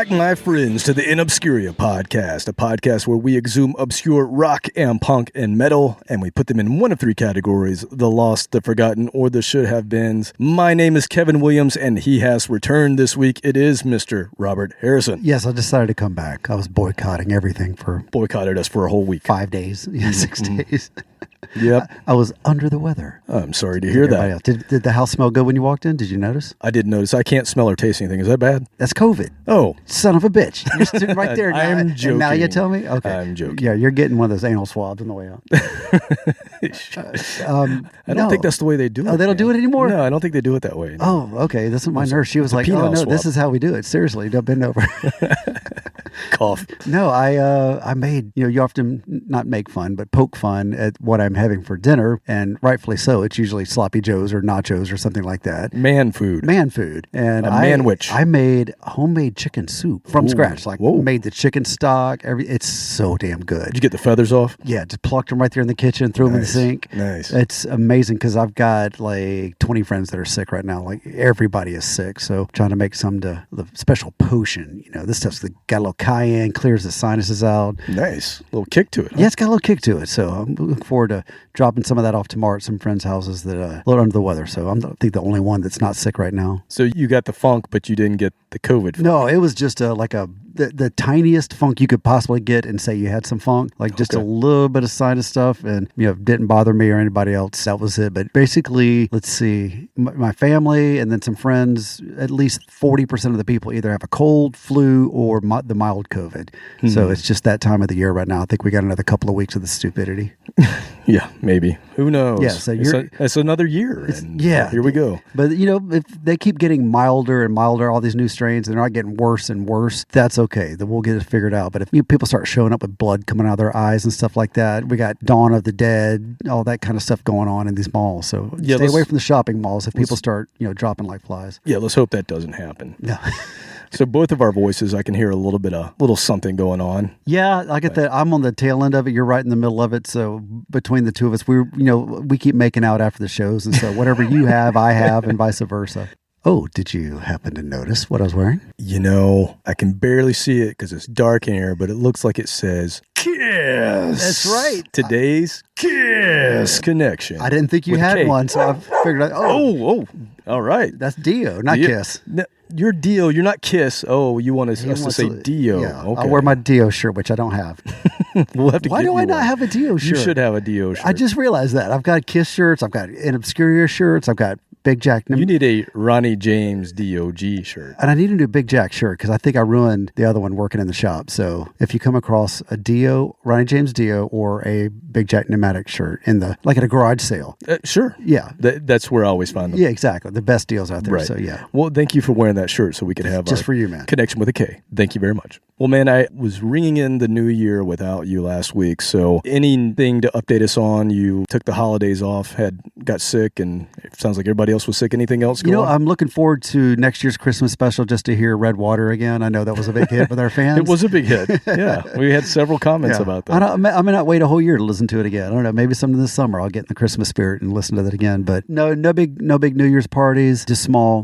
back, my friends, to the InObscuria podcast, a podcast where we exhume obscure rock and punk and metal, and we put them in one of three categories: the lost, the forgotten, or the should-have-beens. My name is Kevin Williams, and he has returned this week. It is Mr. Robert Harrison. Yes, I decided to come back. I was boycotting everything for... Boycotted us for a whole week. 5 days. Yeah, 6 days. Yep. I was under the weather. I'm sorry to hear that. Did the house smell good when you walked in? Did you notice? I did notice. I can't smell or taste anything. Is that bad? That's COVID. Oh. Son of a bitch. You're sitting right there. I'm joking. And now you tell me? Okay. I'm joking. Yeah, you're getting one of those anal swabs on the way out. I don't think that's the way they do it. Oh, they don't do it anymore? No, I don't think they do it that way. Oh, okay. That's what my nurse, she was like, oh, no, this is how we do it. Seriously, don't bend over. Cough. No, I made, you often not make fun, but poke fun at what I'm having for dinner, and rightfully so. It's usually sloppy joes or nachos or something like that. Man food. And manwich. I made homemade chicken soup from scratch. Like, made the chicken stock. It's so damn good. Did you get the feathers off? Yeah, just plucked them right there in the kitchen, threw them in the sink. Nice. It's amazing because I've got like 20 friends that are sick right now. Like, everybody is sick. So trying to make the special potion. This stuff's got a little cayenne, clears the sinuses out. Nice. A little kick to it. Huh? Yeah, it's got a little kick to it. So I'm looking forward to dropping some of that off tomorrow at some friends' houses that are a little under the weather. So I'm, I think, the only one that's not sick right now. So you got the funk, but you didn't get the COVID funk. No, it was just the tiniest funk you could possibly get and say you had some funk, like just a little bit of sinus stuff, and didn't bother me or anybody else. That was it. But basically, let's see, my family and then some friends, at least 40% of the people either have a cold, flu, or the mild COVID. Mm-hmm. So it's just that time of the year right now. I think we got another couple of weeks of the stupidity. Yeah, maybe. Who knows? Yeah, so it's another year. Here we go. But if they keep getting milder and milder, all these new strains, and they're not getting worse and worse, that's okay. Then we'll get it figured out. But if people start showing up with blood coming out of their eyes and stuff like that, we got Dawn of the Dead, all that kind of stuff going on in these malls. So stay away from the shopping malls if people start dropping like flies. Yeah, let's hope that doesn't happen. Yeah. So both of our voices, I can hear a little something going on. Yeah, I get that. I'm on the tail end of it. You're right in the middle of it. So between the two of us, we keep making out after the shows, and so whatever you have, I have, and vice versa. Oh, did you happen to notice what I was wearing? I can barely see it because it's dark in here, but it looks like it says Kiss. That's right. Today's Kiss connection. I didn't think you had one, so I figured out. Oh, all right. That's Dio, not Kiss. No, you're Dio. You're not Kiss. Oh, you want us to say Dio. Yeah, okay. I'll wear my Dio shirt, which I don't have. We'll have to Why do I not have a Dio shirt? You should have a Dio shirt. I just realized that. I've got Kiss shirts. I've got InObscuria shirts. I've got Big Jack. You need a Ronnie James DOG shirt. And I need a new Big Jack shirt because I think I ruined the other one working in the shop. So if you come across a Dio, Ronnie James Dio, or a Big Jack pneumatic shirt at a garage sale. Sure. Yeah. That's where I always find them. Yeah, exactly. The best deals out there. Right. So yeah. Well, thank you for wearing that shirt so we could have just for you, man. Connection with a K. Thank you very much. Well, man, I was ringing in the new year without you last week. So anything to update us on? You took the holidays off, got sick, and it sounds like everybody else was sick. Anything else going on? I'm looking forward to next year's Christmas special just to hear Red Water again. I know that was a big hit with our fans. It was a big hit. Yeah. We had several comments about that. I may not wait a whole year to listen to it again. I don't know. Maybe sometime this summer I'll get in the Christmas spirit and listen to that again. But no big New Year's parties, just small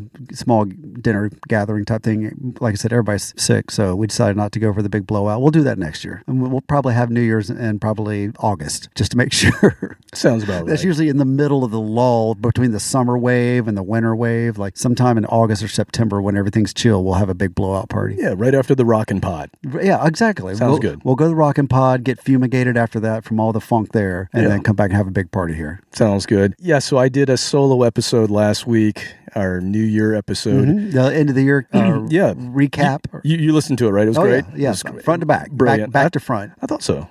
dinner gathering type thing. Like I said, everybody's sick, so we decided not to go for the big blowout. We'll do that next year. And we'll probably have New Year's in probably August, just to make sure. Sounds about right. That's usually in the middle of the lull between the summer wave and the winter wave. Like sometime in August or September when everything's chill, we'll have a big blowout party. Yeah, right after the Rockin' Pod. Yeah, exactly. Sounds good. We'll go to the Rockin' Pod, get fumigated after that from all the funk there, and then come back and have a big party here. Sounds good. Yeah, so I did a solo episode last week, our New Year episode. Mm-hmm. The end of the year recap. You listened to it, right? It was great? Yeah, front to back. Brilliant. Back to front. I thought so.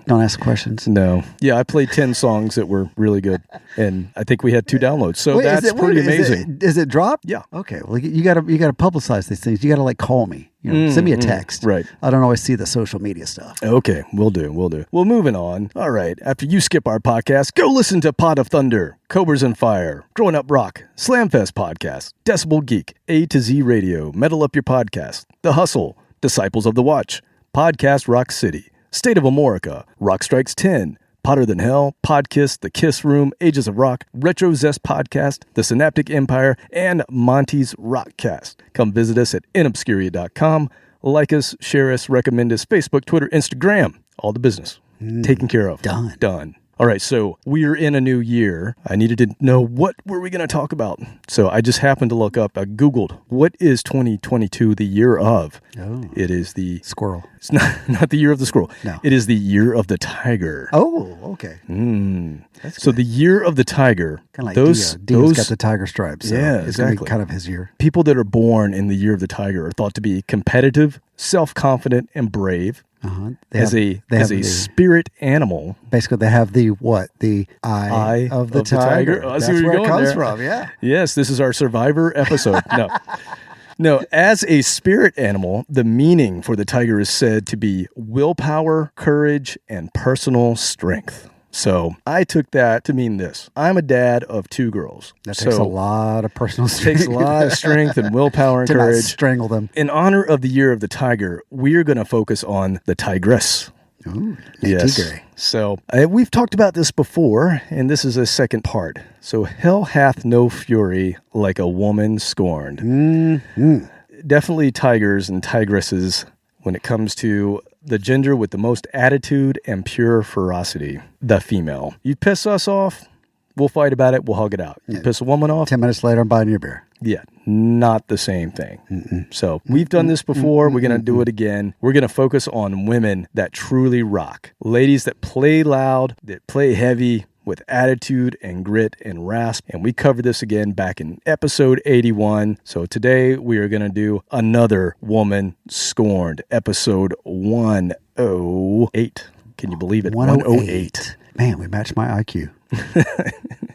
Don't ask questions. No. Yeah, I played 10 songs that were really good, and I think we had 2 downloads, so that's pretty amazing. Is it dropped? Yeah. Okay, well, you got to publicize these things. You got to call me. Send me a text. Right. I don't always see the social media stuff. Okay, we'll do. Well, moving on. All right, after you skip our podcast, go listen to Pot of Thunder, Cobras and Fire, Growing Up Rock, Slamfest Podcast, Decibel Geek, A to Z Radio, Metal Up Your Podcast, The Hustle, Disciples of the Watch, Podcast Rock City, State of Amorica, Rock Strikes 10, Potter Than Hell, Podkiss, The Kiss Room, Ages of Rock, Retro Zest Podcast, The Synaptic Empire, and Monty's Rockcast. Come visit us at inobscuria.com. Like us, share us, recommend us, Facebook, Twitter, Instagram, all the business. Taken care of. Done. All right, so we are in a new year. I needed to know what were we going to talk about. So I just happened to look up. I Googled, what is 2022 the year of? Oh. It is the... Squirrel. It's not the year of the squirrel. No. It is the year of the tiger. Oh, okay. So the year of the tiger. Kind of like Dio's got the tiger stripes. So yeah, it's exactly. kind of his year. People that are born in the year of the tiger are thought to be competitive, self-confident, and brave. As a spirit animal. Basically, they have the eye of the tiger. Oh, that's where it comes from, yeah. Yes, this is our Survivor episode. No, as a spirit animal, the meaning for the tiger is said to be willpower, courage, and personal strength. So I took that to mean this. I'm a dad of 2 girls. That takes a lot of personal strength. Takes a lot of strength and willpower and to courage. Not strangle them. In honor of the year of the tiger, we are going to focus on the tigress. Ooh, yes. Tigre. So we've talked about this before, and this is a second part. So hell hath no fury like a woman scorned. Definitely tigers and tigresses when it comes to the gender with the most attitude and pure ferocity, the female. You piss us off, we'll fight about it, we'll hug it out. You piss a woman off. 10 minutes later, I'm buying you a beer. Yeah, not the same thing. So we've done this before. We're going to do it again. We're going to focus on women that truly rock. Ladies that play loud, that play heavy, with attitude and grit and rasp. And we covered this again back in episode 81. So today we are going to do another woman scorned, episode 108. Can you believe it? 108. Man, we matched my IQ.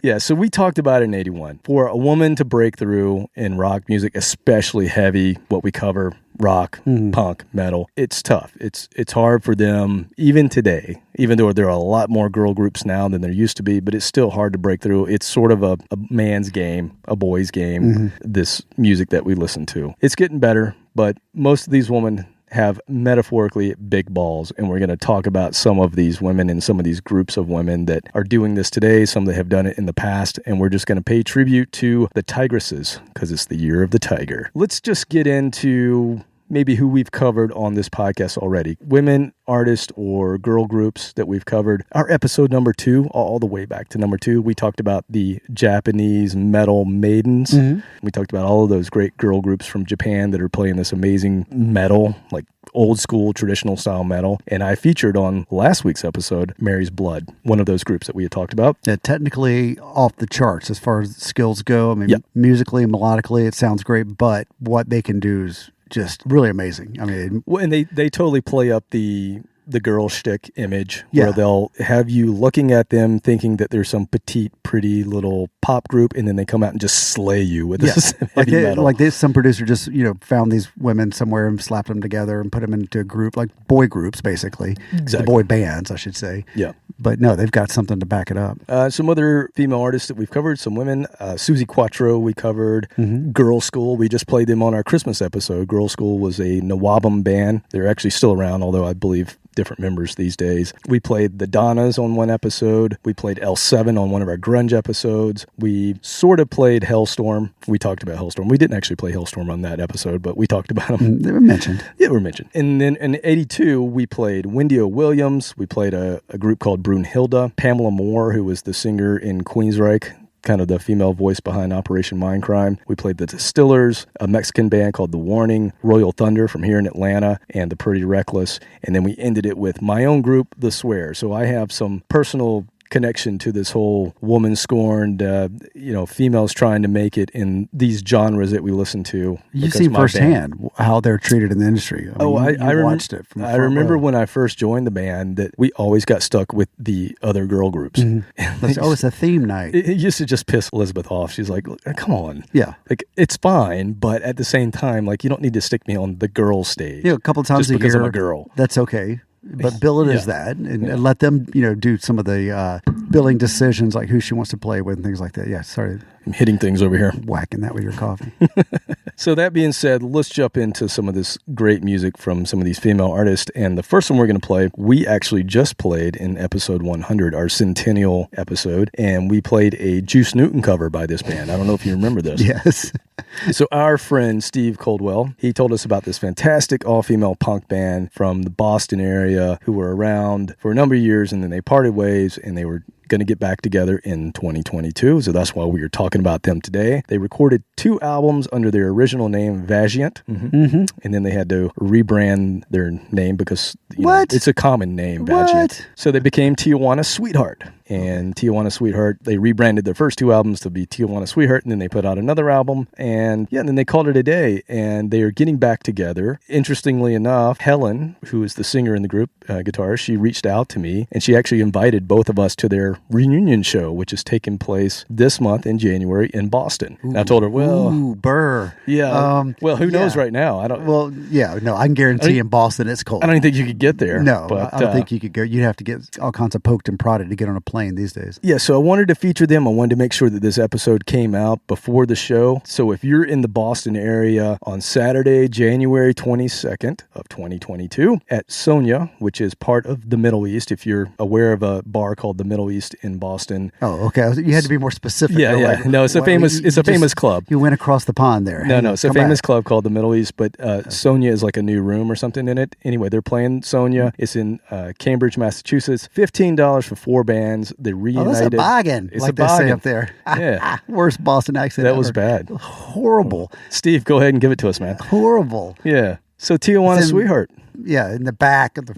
Yeah, so we talked about it in 81. For a woman to break through in rock music, especially heavy, what we cover, rock, punk, metal, it's tough. It's hard for them, even today, even though there are a lot more girl groups now than there used to be, but it's still hard to break through. It's sort of a man's game, a boy's game, this music that we listen to. It's getting better, but most of these women have metaphorically big balls, and we're going to talk about some of these women and some of these groups of women that are doing this today, some that have done it in the past, and we're just going to pay tribute to the tigresses because it's the year of the tiger. Let's just get into maybe who we've covered on this podcast already. Women, artists, or girl groups that we've covered. Our episode number 2, all the way back to number 2, we talked about the Japanese metal maidens. We talked about all of those great girl groups from Japan that are playing this amazing metal, like old school traditional style metal. And I featured on last week's episode Mary's Blood, one of those groups that we had talked about. Yeah, technically off the charts as far as skills go. I mean, musically, melodically, it sounds great, but what they can do is just really amazing. I mean, well, and they totally play up the girl shtick image where they'll have you looking at them thinking that there's some petite, pretty little pop group, and then they come out and just slay you with this heavy metal. Like some producer just found these women somewhere and slapped them together and put them into a group, like boy groups basically, the boy bands, I should say. Yeah. But no, they've got something to back it up. Some other female artists that we've covered, some women. Susie Quattro we covered. Girl School, we just played them on our Christmas episode. Girl School was a Nawabum band. They're actually still around, although I believe different members these days. We played the Donnas on one episode. We played L7 on one of our grunge episodes. We sort of played Hellstorm. We talked about Hellstorm. We didn't actually play Hellstorm on that episode, but we talked about them. They were mentioned. Yeah, they were mentioned. And then in 82, we played Wendy O. Williams. We played a group called Brunhilde. Pamela Moore, who was the singer in Queensryche, kind of the female voice behind Operation Mindcrime. We played the Distillers, a Mexican band called The Warning, Royal Thunder from here in Atlanta, and the Pretty Reckless. And then we ended it with my own group, The Swear. So I have some personal connection to this whole woman scorned, females trying to make it in these genres that we listen to. You see firsthand how they're treated in the industry. I watched it. I remember when I first joined the band that we always got stuck with the other girl groups. It's a theme night. It used to just piss Elizabeth off. She's like, come on. Yeah. Like, it's fine, but at the same time, like, you don't need to stick me on the girl stage. A couple times just a because year. I'm a girl. That's okay. But bill it as that, and let them, do some of the billing decisions, like who she wants to play with and things like that. Yeah, sorry. I'm hitting things over here. Whacking that with your coffee. So that being said, let's jump into some of this great music from some of these female artists. And the first one we're going to play, we actually just played in episode 100, our centennial episode, and we played a Juice Newton cover by this band. I don't know if you remember this. Yes. So our friend Steve Coldwell, he told us about this fantastic all-female punk band from the Boston area who were around for a number of years, and then they parted ways, and they were going to get back together in 2022. So that's why we are talking about them today. They recorded 2 albums under their original name, Vagient. And then they had to rebrand their name because it's a common name, Vagient. So they became Tijuana Sweetheart. And Tijuana Sweetheart, they rebranded their first 2 albums to be Tijuana Sweetheart, and then they put out another album, and then they called it a day, and they are getting back together. Interestingly enough, Helen, who is the singer in the group, guitarist, she reached out to me, and she actually invited both of us to their reunion show, which is taking place this month in January in Boston. And I told her, burr. Yeah. Who knows right now? I don't. Well, yeah, no, I can guarantee in Boston it's cold. I don't even think you could get there. No, but, I don't think you could go. You'd have to get all kinds of poked and prodded to get on a plane these days. Yeah, so I wanted to feature them. I wanted to make sure that this episode came out before the show. So if you're in the Boston area on Saturday, January 22nd of 2022 at Sonia, which is part of the Middle East, if you're aware of a bar called the Middle East in Boston. Oh, okay. You had to be more specific. Yeah, yeah. No, it's a famous club. You went across the pond there. No, it's a famous club called the Middle East, but Sonia is like a new room or something in it. Anyway, they're playing Sonia. It's in Cambridge, Massachusetts. $15 for 4 bands. They reunited. That's a bargain, it's like a they bargain say up there. Yeah. Worst Boston accent That ever. was bad. Horrible. Steve, go ahead and give it to us, man. Horrible. Yeah. So Tijuana Sweetheart. Yeah, in the back of the...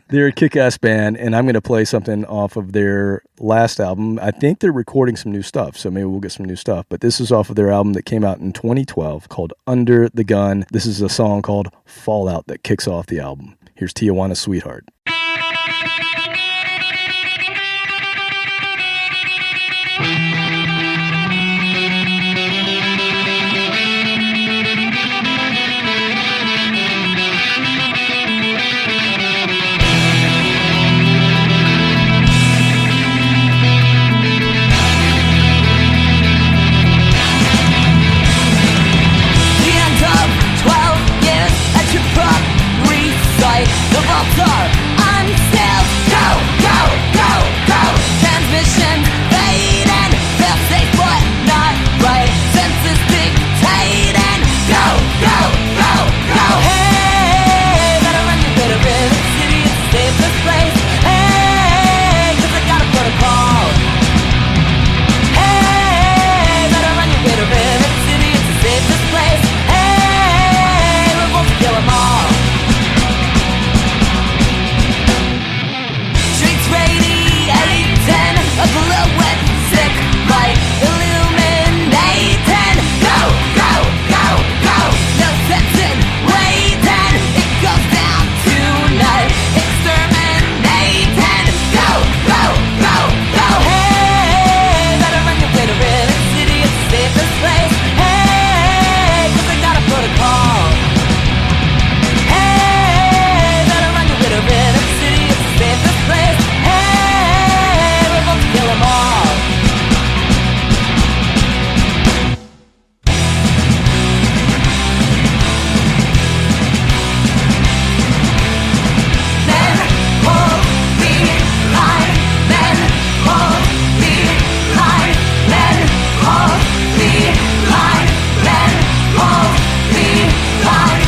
They're a kick-ass band, and I'm going to play something off of their last album. I think they're recording some new stuff, so maybe we'll get some new stuff. But this is off of their album that came out in 2012 called Under the Gun. This is a song called Fallout that kicks off the album. Here's Tijuana Sweetheart. The vaults are unsealed. Go, go, go, go. Transmission fading. Feel safe but not right. Senses dictating. Go, go, go, go. Hey, better run your better in the city. It's the safest place. Hey, 'cause I got a protocol. Hey, better run your better in the city. It's the safest place. Hey, we're going to kill 'em all. A glowing sick light illuminating. Go, go, go, go. No sense in waiting. It goes down tonight. Exterminating. Go, go, go, go. Hey, better run your way to Red City. It's the safest place. Hey, 'cause I got a protocol. Hey, better run your way to Red City. It's the safest place. Kill 'em all. Men hold the line. Men hold the line. Men hold the line. Men hold the line.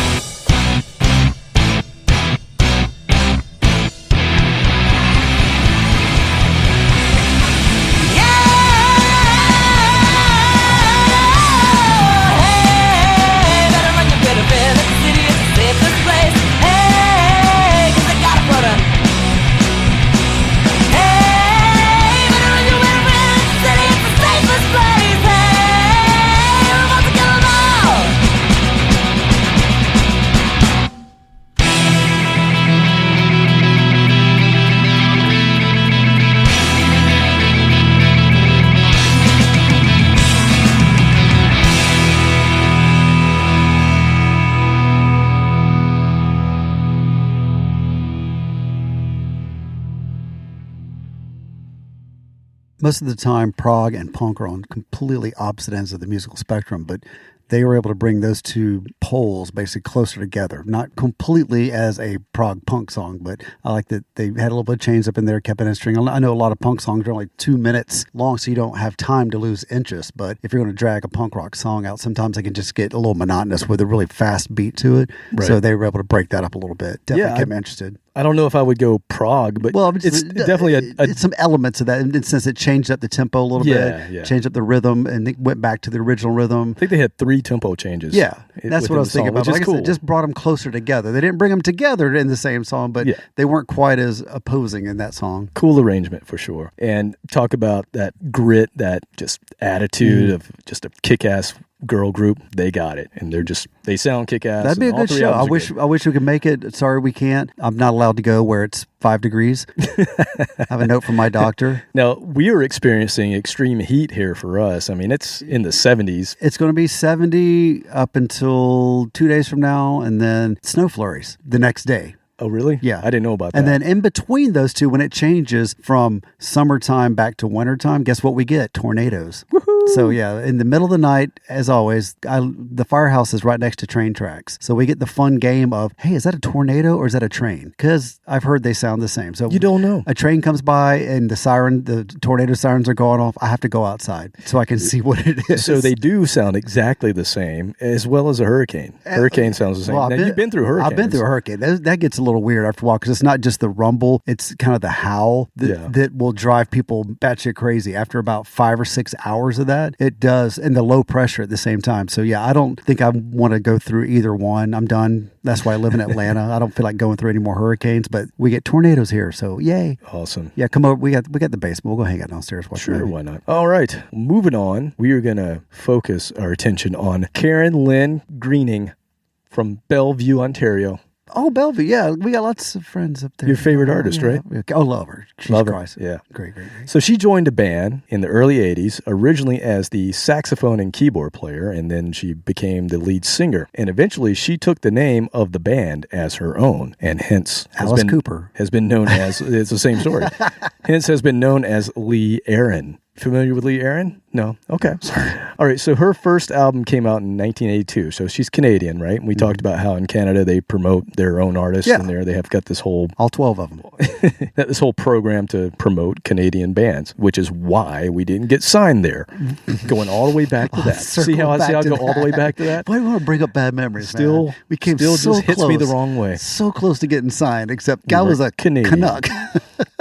Most of the time, prog and punk are on completely opposite ends of the musical spectrum, but they were able to bring those two poles basically closer together. Not completely as a prog punk song, but I like that they had a little bit of change up in there, kept it in string. I know a lot of punk songs are only 2 minutes long, so you don't have time to lose interest. But if you're going to drag a punk rock song out, sometimes it can just get a little monotonous with a really fast beat to it. Right. So they were able to break that up a little bit. Definitely kept me interested. I don't know if I would go prog, but it's definitely it's some elements of that. In the sense it changed up the tempo a little bit, changed up the rhythm, and it went back to the original rhythm. I think they had 3 tempo changes. Yeah, that's what I was thinking about. Which is cool. It just brought them closer together. They didn't bring them together in the same song, but they weren't quite as opposing in that song. Cool arrangement for sure. And talk about that grit, that just attitude of just a kick-ass girl group. They got it, and they sound kick-ass. That'd be a good show. I wish we could make it. Sorry, we can't. I'm not allowed to go where it's 5 degrees. I have a note from my doctor. Now, we are experiencing extreme heat here for us. I mean, it's in the 70s. It's going to be 70 up until 2 days from now, and then snow flurries the next day. Oh, really? Yeah. I didn't know about that. And then in between those two, when it changes from summertime back to wintertime, guess what we get? Tornadoes. Woohoo! So, yeah, in the middle of the night, as always, the firehouse is right next to train tracks. So we get the fun game of, hey, is that a tornado or is that a train? Because I've heard they sound the same. So you don't know. A train comes by and the tornado sirens are going off. I have to go outside so I can see what it is. So they do sound exactly the same, as well as a hurricane. Hurricane sounds the same. Well, now, you've been through hurricanes. I've been through a hurricane. That gets a little weird after a while because it's not just the rumble. It's kind of the howl that will drive people batshit crazy. After about 5 or 6 hours of that, it does, and the low pressure at the same time. So, yeah, I don't think I want to go through either one. I'm done. That's why I live in Atlanta. I don't feel like going through any more hurricanes, but we get tornadoes here. So, yay. Awesome. Yeah, come over. We got the basement. We'll go hang out downstairs. Sure, why not? All right. Moving on, we are going to focus our attention on Karen Lynn Greening from Bellevue, Ontario. Oh, Bellevue. Yeah, we got lots of friends up there. Your favorite artist, right? Oh, love her. Love her. Christ. Yeah. Great. So she joined a band in the early 80s, originally as the saxophone and keyboard player, and then she became the lead singer. And eventually she took the name of the band as her own, and hence Alice Cooper has been known as, it's the same story, hence has been known as Lee Aaron. Familiar with Lee Aaron? No? Okay. All right, so her first album came out in 1982. So she's Canadian, right? And we talked about how in Canada they promote their own artists, and they have got this whole... all 12 of them. this whole program to promote Canadian bands, which is why we didn't get signed there. Going all the way back to that. See how I go all the way back to that? Why do you want to bring up bad memories, still, man? We came still so just hits close, me the wrong way. So close to getting signed, except guy was a Canadian. Canuck.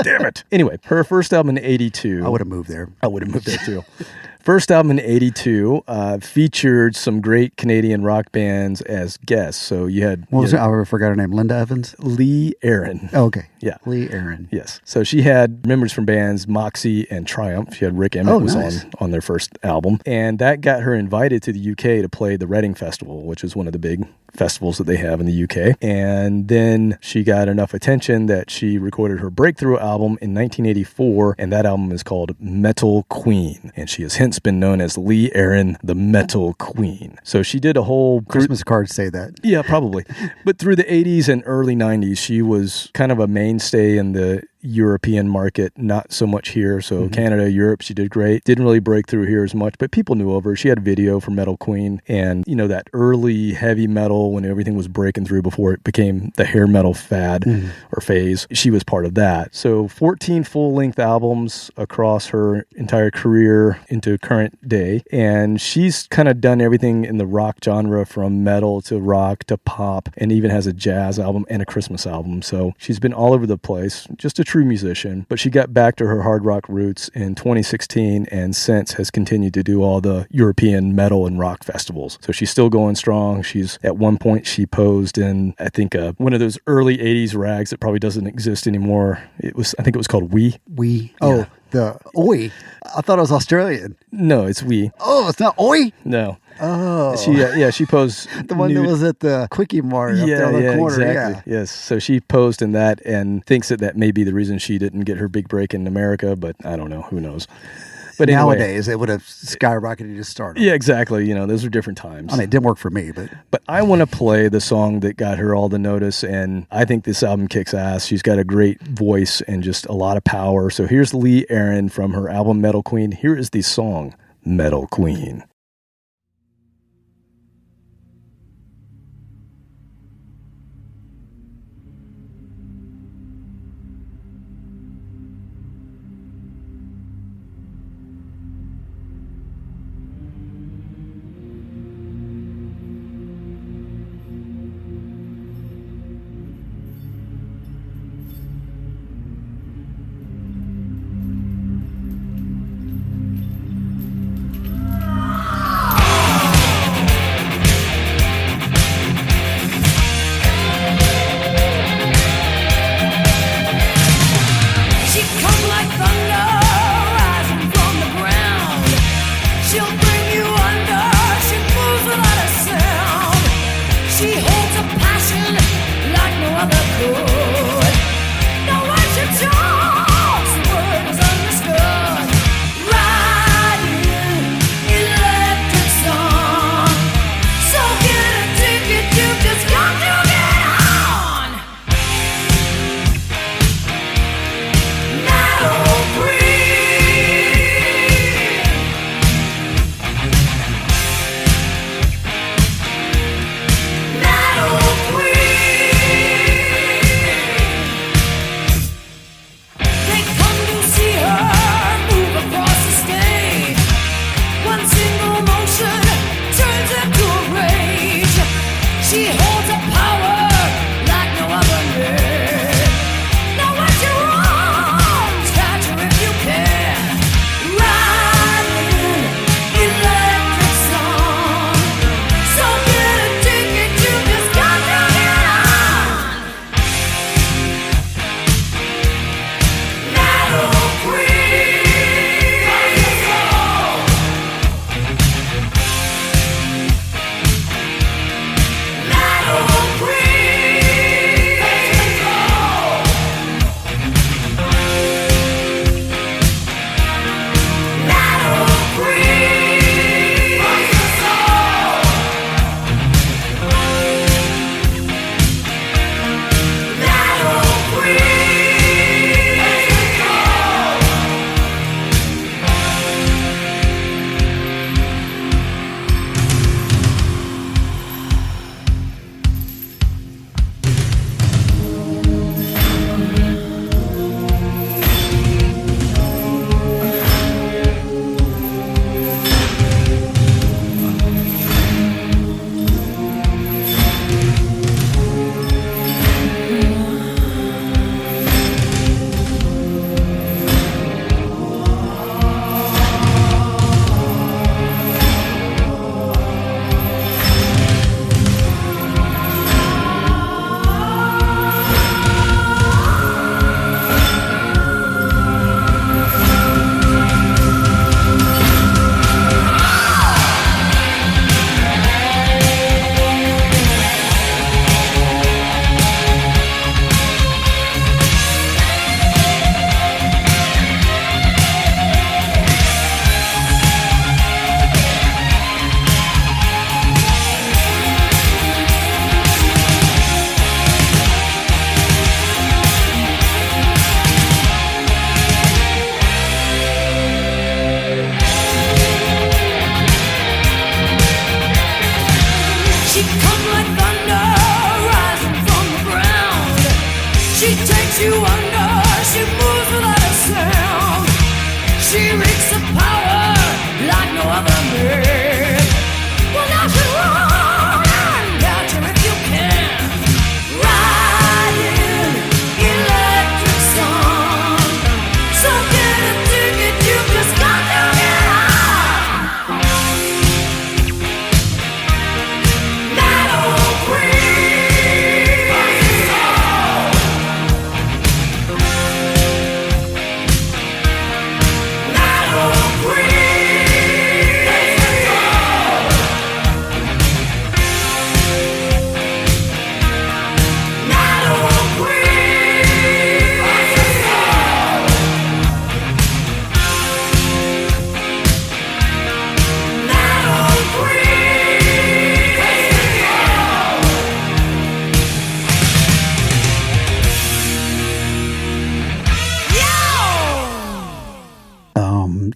Damn it. Anyway, her first album in 82. I would have moved there. I would have moved there too. First album in 82 featured some great Canadian rock bands as guests. So you had... I forgot her name. Linda Evans? Lee Aaron. Oh, okay. Yeah. Lee Aaron. Yes. So she had members from bands Moxie and Triumph. She had Rick Emmett was on their first album. And that got her invited to the UK to play the Reading Festival, which is one of the big festivals that they have in the UK. And then she got enough attention that she recorded her breakthrough album in 1984, and that album is called Metal Queen. And she has hence been known as Lee Aaron, the Metal Queen. So she did a whole... Christmas cards say that. Yeah, probably. But through the 80s and early 90s, she was kind of a mainstay in the European market, not so much here. So Canada, Europe, she did great. Didn't really break through here as much, but people knew of her. She had a video for Metal Queen, and that early heavy metal when everything was breaking through before it became the hair metal fad or phase. She was part of that. So 14 full-length albums across her entire career into current day, and she's kind of done everything in the rock genre from metal to rock to pop, and even has a jazz album and a Christmas album. So she's been all over the place. Just a true musician, but she got back to her hard rock roots in 2016 and since has continued to do all the European metal and rock festivals. So she's still going strong. She's at one point she posed in, I think, one of those early 80s rags that probably doesn't exist anymore. I think it was called Wee. Wee. Oh, the Oi. I thought it was Australian. No, it's Wee. Oh, it's not Oi? No. Oh. She posed the one that was at the Quickie Mart up there on the corner. Exactly. Yes. So she posed in that and thinks that may be the reason she didn't get her big break in America, but I don't know. Who knows? But nowadays, it would have skyrocketed to stardom. Yeah, exactly. Those are different times. I mean, it didn't work for me, but I want to play the song that got her all the notice, and I think this album kicks ass. She's got a great voice and just a lot of power. So here's Lee Aaron from her album Metal Queen. Here is the song Metal Queen.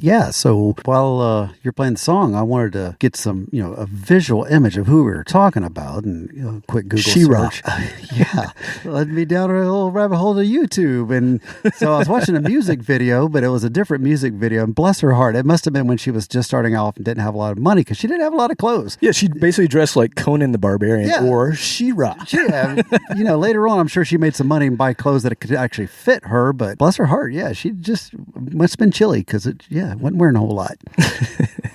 Yeah, so while you're playing the song, I wanted to get some, a visual image of who we were talking about, and quick Google She-Ra. search. Yeah, led me down a little rabbit hole to YouTube, and so I was watching a music video, but it was a different music video. And bless her heart, it must have been when she was just starting off and didn't have a lot of money because she didn't have a lot of clothes. Yeah, she basically dressed like Conan the Barbarian or She-Ra. Yeah, later on, I'm sure she made some money and buy clothes that could actually fit her. But bless her heart, yeah, she just must have been chilly because wasn't wearing a whole lot.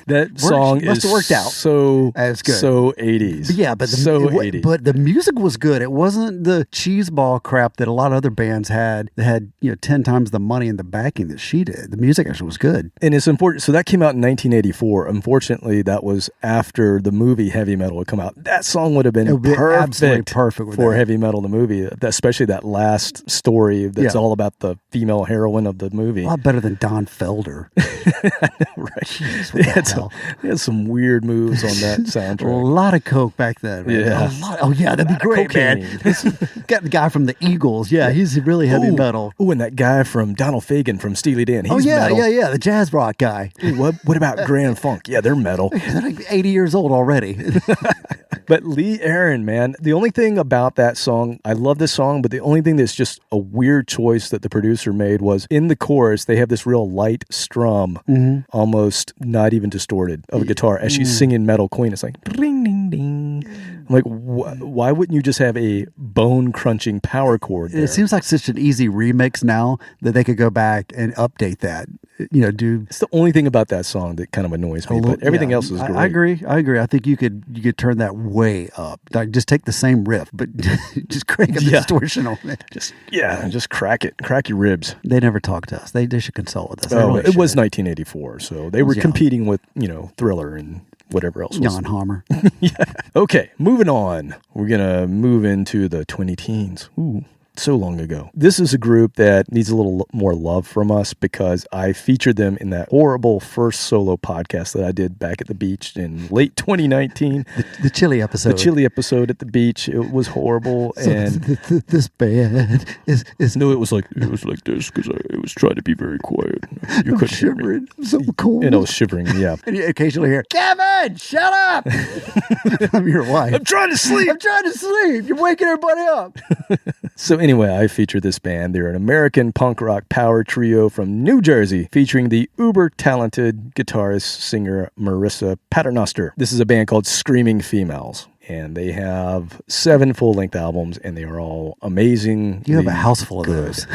That song must have worked out. So That's good. So 80s. But yeah, but 80s. But the music was good. It wasn't the cheeseball crap that a lot of other bands had. That had 10 times the money and the backing that she did. The music actually was good. And it's important. So that came out in 1984. Unfortunately, that was after the movie Heavy Metal had come out. That song would have been absolutely perfect for Heavy Metal, the movie, especially that last story that's all about the female heroine of the movie. A lot better than Don Felder. I know, right? Jeez, they had some weird moves on that soundtrack. A lot of coke back then. Man. Yeah. Oh yeah, that'd be great, man. Got the guy from the Eagles. Yeah, he's really heavy metal. Oh, and that guy from Donald Fagen from Steely Dan. He's metal. Yeah, the jazz rock guy. Ooh, what about Grand Funk? Yeah, they're metal. They're like 80 years old already. But Lee Aaron, man, the only thing about that song, I love this song, but the only thing that's just a weird choice that the producer made was in the chorus, they have this real light strum, almost not even distorted, of a guitar as she's singing Metal Queen. It's like, ring, ding, ding. I'm like, why wouldn't you just have a bone-crunching power chord there? It seems like such an easy remix now that they could go back and update that. It's the only thing about that song that kind of annoys me, but everything else is great. I agree. I think you could turn that way up. Like, just take the same riff, but just crank up the distortion on it. Just crack it. Crack your ribs. They never talked to us. They should consult with us. It was 1984, so they were competing with, Thriller and whatever else. Jan Hammer. Yeah. Okay, moving on. We're going to move into the 20-teens. Ooh. So long ago. This is a group that needs a little more love from us because I featured them in that horrible first solo podcast that I did back at the beach in late 2019. The chili episode. The chili episode at the beach. It was horrible. So and this band is no, it was like this because I was trying to be very quiet. You couldn't hear me. I'm so cold. And I was shivering. Yeah. And you occasionally hear, Kevin, shut up. I'm your wife. I'm trying to sleep. You're waking everybody up. So anyway, I featured this band. They're an American punk rock power trio from New Jersey, featuring the uber-talented guitarist, singer Marissa Paternoster. This is a band called Screaming Females, and they have 7 full-length albums, and they are all amazing. You have a house full of those.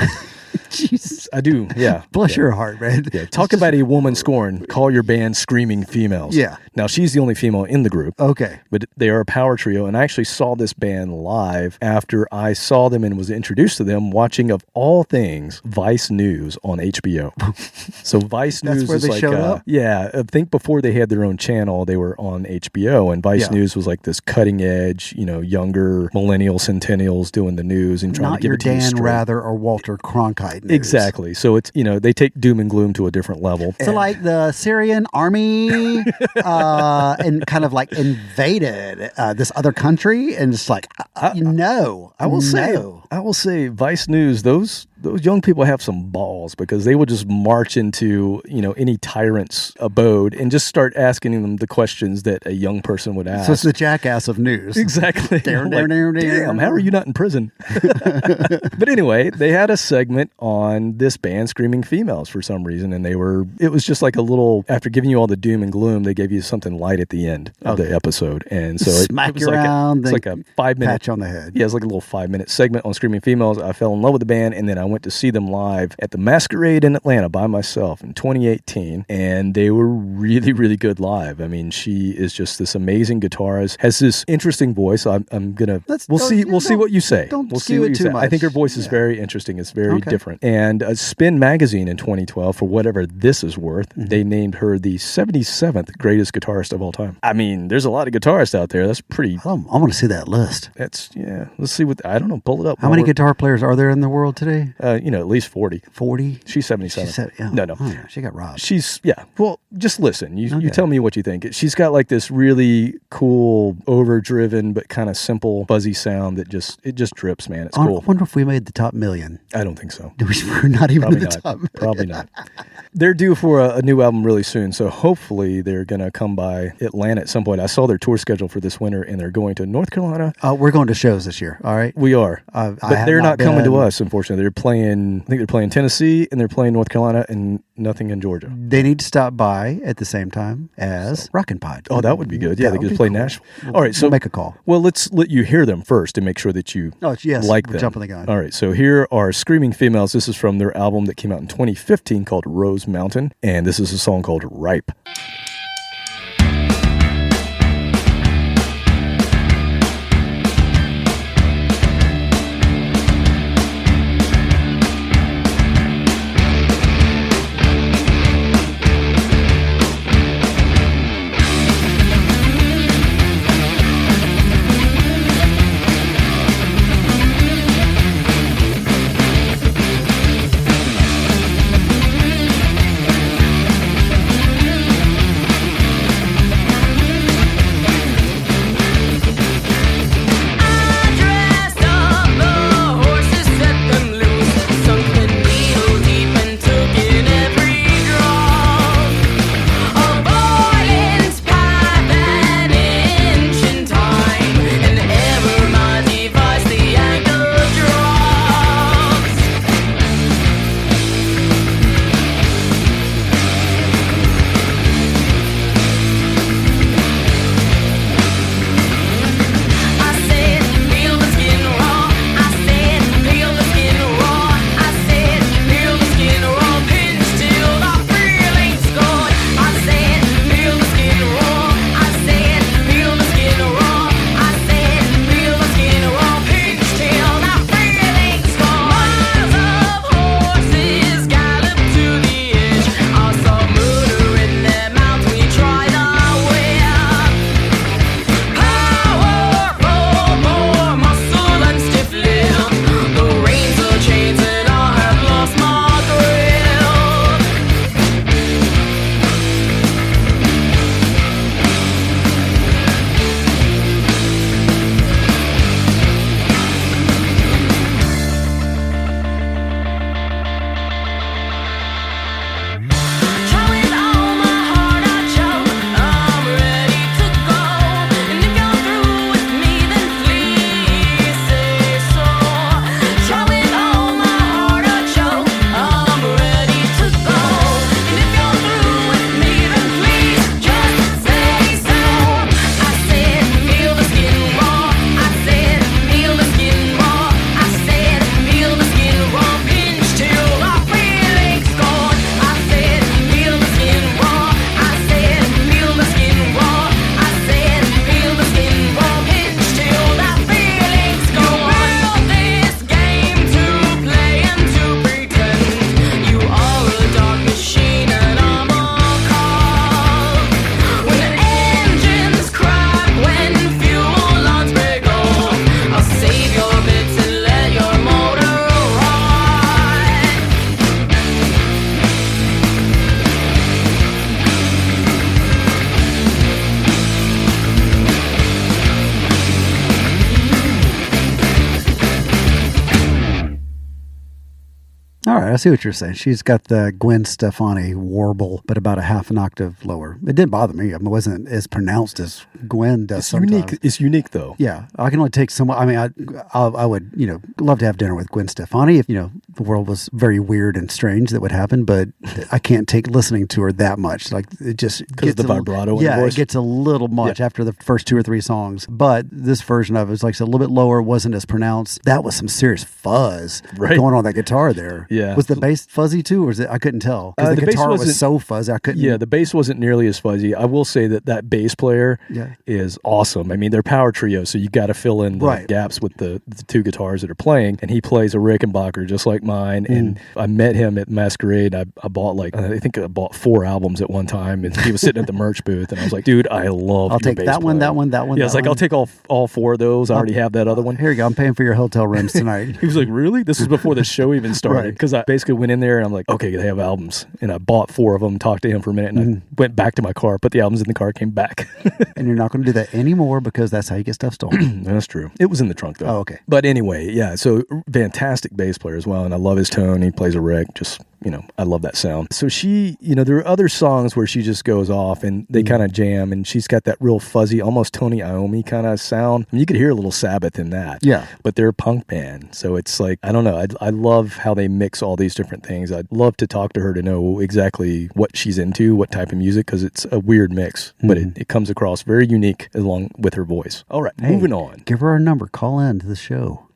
Jesus. I do, yeah. Bless your heart, man. Yeah. Talk about a woman scorned. Call your band Screaming Females. Yeah. Now, she's the only female in the group. Okay. But they are a power trio, and I actually saw this band live after I saw them and was introduced to them watching, of all things, Vice News on HBO. So Vice News where is they like, showed up? Yeah, I think before they had their own channel, they were on HBO, and Vice News was like this cutting edge, younger millennial centennials doing the news and trying Not to give your it to you Dan straight. Rather or Walter Cronkite news. Exactly. So it's, they take doom and gloom to a different level. So like the Syrian army and kind of like invaded this other country, and it's like, I will say Vice News, those young people have some balls because they would just march into, any tyrant's abode and just start asking them the questions that a young person would ask. So it's the Jackass of news. Exactly. Damn, how are you not in prison? But anyway, they had a segment on this band, Screaming Females, for some reason, and it was just like a little, after giving you all the doom and gloom, they gave you something light at the end of the episode. And so it was like a 5-minute patch on the head. Yeah, it's like a little 5-minute segment on Screaming Females. I fell in love with the band, and then I went to see them live at the Masquerade in Atlanta by myself in 2018, and they were really, really good live. I mean, she is just this amazing guitarist, has this interesting voice. We'll see what you say. We'll see what you say. I think her voice is very interesting. It's very different. And Spin Magazine in 2012, for whatever this is worth, they named her the 77th greatest guitarist of all time. I mean, there's a lot of guitarists out there. That's pretty. I want to see that list. Let's see I don't know. Pull it up. How many guitar players are there in the world today? At least 40. 40? She's 77. She said, yeah. No. Oh, yeah, she got robbed. Well, just listen. You Okay. tell me what you think. She's got like this really cool, overdriven, but kind of simple, fuzzy sound that just drips, man. It's cool. I wonder if we made the top million. I don't think so. We're not even Probably in the not. top million. Probably not. They're due for a new album really soon, so hopefully they're going to come by Atlanta at some point. I saw their tour schedule for this winter, and they're going to North Carolina. We're going to shows this year, all right? We are. I But have they're not coming to been. us, unfortunately. I think they're playing Tennessee, and they're playing North Carolina, and nothing in Georgia. They need to stop by at the same time as Rockin' Pod. Oh, that would be good. Yeah, they That would could be play cool. Nashville. All right, so we'll make a call. Well, let's let you hear them first and make sure that you Yes, like we're them. jumping the gun. All right, so here are Screaming Females. This is from their album that came out in 2015 called Rose Mountain, and this is a song called Ripe. All right, I see what you're saying. She's got the Gwen Stefani warble, but about a half an octave lower. It didn't bother me. I mean, it wasn't as pronounced as Gwen does sometimes. Unique. It's unique, though. Yeah, I can only take so much. I mean, I would, love to have dinner with Gwen Stefani if, the world was very weird and strange that would happen, but I can't take listening to her that much. Like, it just because of the vibrato in the the voice? It gets a little much after the first 2 or 3 songs. But this version of it was, like I said, a little bit lower, wasn't as pronounced. That was some serious fuzz going on that guitar there. Yeah. Was the bass fuzzy too, or is it? I couldn't tell because the guitar was so fuzzy. I couldn't. Yeah, the bass wasn't nearly as fuzzy. I will say that bass player is awesome. I mean, they're power trio, so you got to fill in the gaps with the two guitars that are playing. And he plays a Rickenbacker just like mine. And I met him at Masquerade. I bought I think I bought 4 albums at one time, and he was sitting at the merch booth, and I was like, dude, I love. I'll take that one, that one, that one. Yeah, I was like, I'll take all 4 of those. I already have that other one. Here you go. I'm paying for your hotel rooms tonight. He was like, really? This was before the show even started. Because I basically went in there and I'm like, okay, they have albums. And I bought 4 of them, talked to him for a minute, and I went back to my car, put the albums in the car, came back. And you're not going to do that anymore because that's how you get stuff stolen. That's true. It was in the trunk though. Oh, okay. But anyway, yeah, so fantastic bass player as well. And I love his tone. He plays a Rick. Just, I love that sound. So she, there are other songs where she just goes off and they kind of jam, and she's got that real fuzzy, almost Tony Iommi kind of sound. I mean, you could hear a little Sabbath in that. Yeah. But they're a punk band. So it's like, I don't know. I love how they mix all these different things. I'd love to talk to her to know exactly what she's into, what type of music, because it's a weird mix, but it comes across very unique along with her voice. All right, moving on. Give her our number. Call in to the show.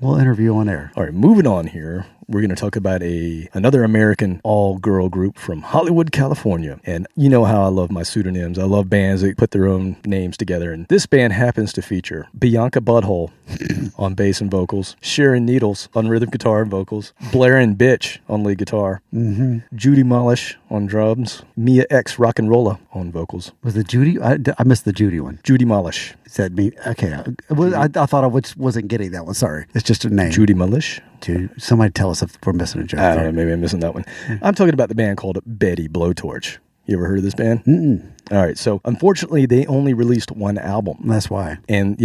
We'll interview on air. All right, moving on here. We're going to talk about another American all-girl group from Hollywood, California. And you know how I love my pseudonyms. I love bands that put their own names together. And this band happens to feature Bianca Butthole on bass and vocals, Sharon Needles on rhythm guitar and vocals, Blair and Bitch on lead guitar, Judy Molish on drums, Mia X Rock and Rolla on vocals. Was it Judy? I missed the Judy one. Judy Molish. Said me. Okay. I thought I wasn't getting that one. Sorry. It's just a name. Judy Molish. Somebody tell us if we're missing a joke. I don't know. Maybe I'm missing that one. I'm talking about the band called Betty Blowtorch. You ever heard of this band? Mm-mm. All right. So unfortunately, they only released 1 album. That's why. And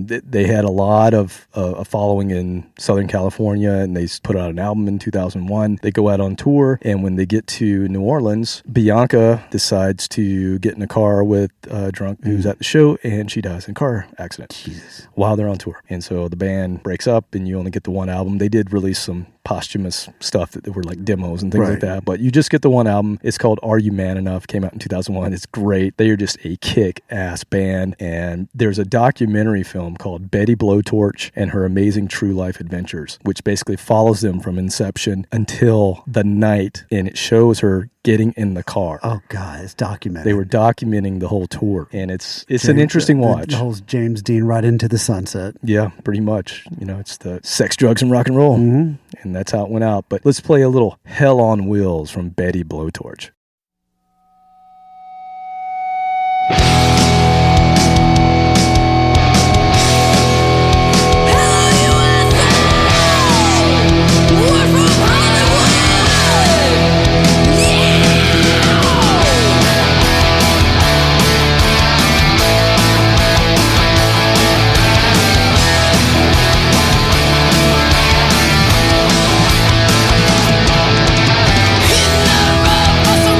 they had a lot of a following in Southern California, and they put out an album in 2001. They go out on tour, and when they get to New Orleans, Bianca decides to get in a car with a drunk who's at the show, and she dies in a car accident. Jesus. While they're on tour. And so the band breaks up, and you only get the 1 album. They did release some posthumous stuff that were like demos and things like that, but you just get the 1 album. It's called Are You Man Enough? Came out in 2001. It's great. They are just a kick-ass band, and there's a documentary film called Betty Blowtorch and Her Amazing True Life Adventures, which basically follows them from inception until the night, and it shows her getting in the car. Oh God, it's documented. They were documenting the whole tour, and it's an interesting watch. The whole James Dean right into the sunset. Yeah, pretty much. It's the sex, drugs, and rock and roll, and that's how it went out. But let's play a little Hell on Wheels from Betty Blowtorch. Hidden in a row for some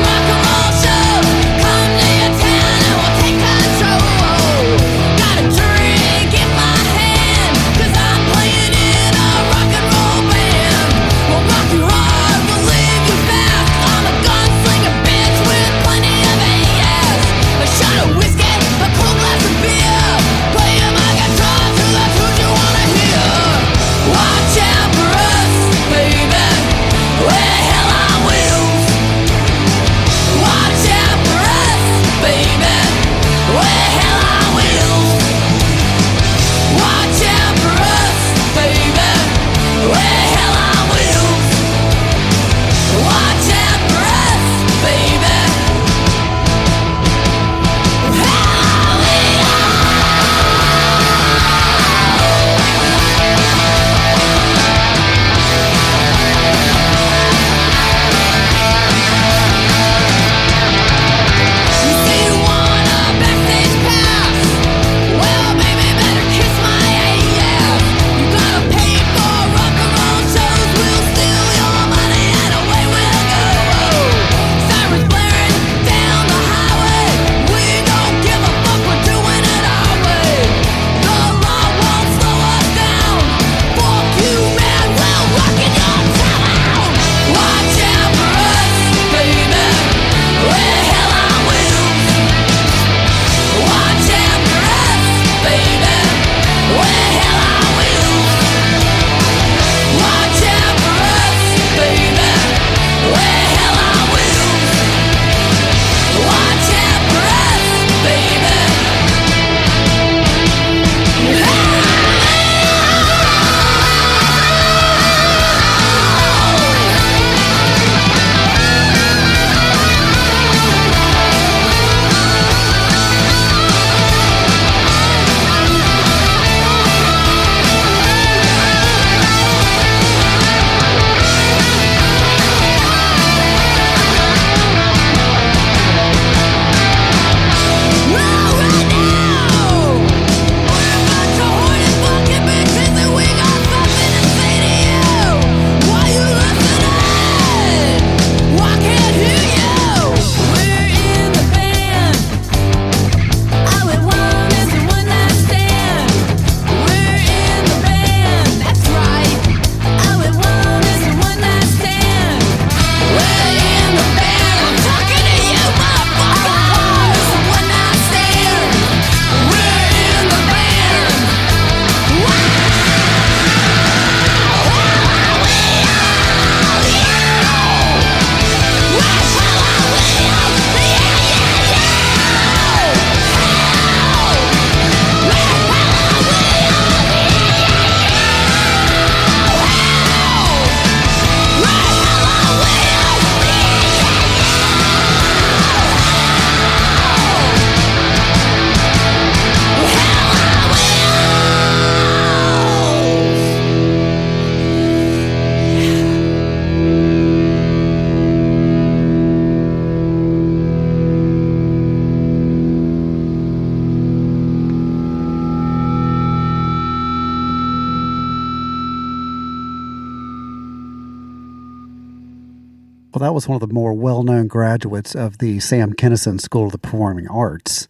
Well, that was one of the more well-known graduates of the Sam Kinison School of the Performing Arts.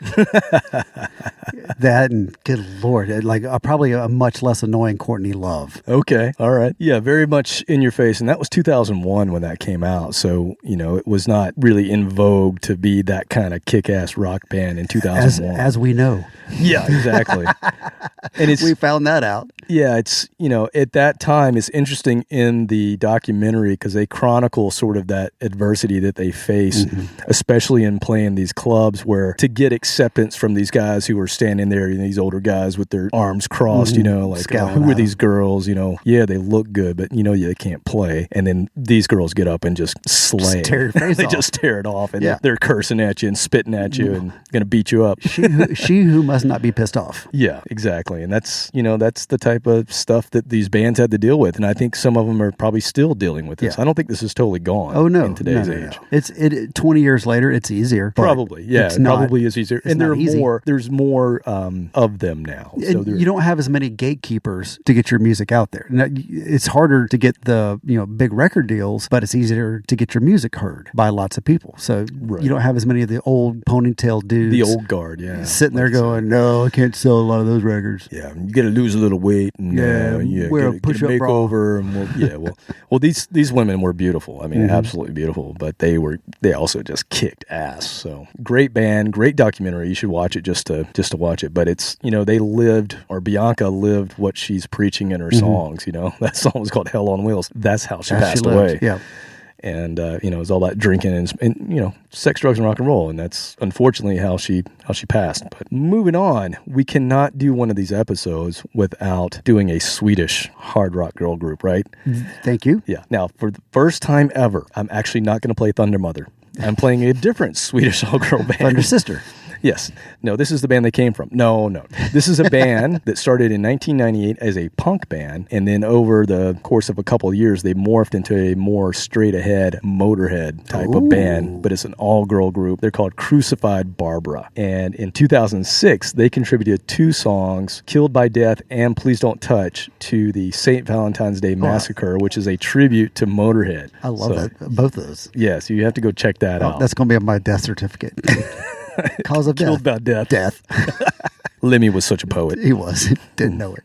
That and good Lord, probably a much less annoying Courtney Love. Okay. All right. Yeah, very much in your face. And that was 2001 when that came out. So, it was not really in vogue to be that kind of kick-ass rock band in 2001. As we know. Yeah, exactly. And we found that out. Yeah, it's, at that time, it's interesting in the documentary because they chronicle sort of that adversity that they face, especially in playing these clubs where to get acceptance from these guys who were standing there, these older guys with their arms crossed, who are these girls? Yeah, they look good, but they can't play. And then these girls get up and just slay. Just tear your face they off. just tear it off, and they're cursing at you and spitting at you and going to beat you up. She who must not be pissed off. Yeah, exactly. And that's the type of stuff that these bands had to deal with. And I think some of them are probably still dealing with this. Yeah. I don't think this is totally gone in today's age. No. 20 years later, it's easier. Probably, yeah. It probably is easier. And there's more of them now. So you don't have as many gatekeepers to get your music out there. Now, it's harder to get the big record deals, but it's easier to get your music heard by lots of people. So you don't have as many of the old ponytail dudes. The old guard, sitting there going, no, I can't sell a lot of those records. Yeah, you got to lose a little weight and wear a push-up makeover, and well, these women were beautiful. I mean, absolutely beautiful. But they also just kicked ass. So great band, great documentary. You should watch it just to watch it. But it's Bianca lived what she's preaching in her songs. That song was called "Hell on Wheels." That's how she passed away. Yeah. And it was all about drinking and sex, drugs, and rock and roll, and that's unfortunately how she passed. But moving on, we cannot do one of these episodes without doing a Swedish hard rock girl group, right? Thank you. Yeah. Now, for the first time ever, I'm actually not going to play Thunder Mother. I'm playing a different Swedish all girl band. Thunder Sister. Yes. No, this is the band they came from. No. This is a band that started in 1998 as a punk band, and then over the course of a couple of years, they morphed into a more straight-ahead Motorhead type of band, but it's an all-girl group. They're called Crucified Barbara. And in 2006, they contributed 2 songs, Killed by Death and Please Don't Touch, to the St. Valentine's Day Massacre, which is a tribute to Motorhead. I love that. Both of those. Yeah, so you have to go check that out. That's going to be on my death certificate. Cause of death. Killed by death. Death. Lemmy was such a poet. He was. Didn't know it.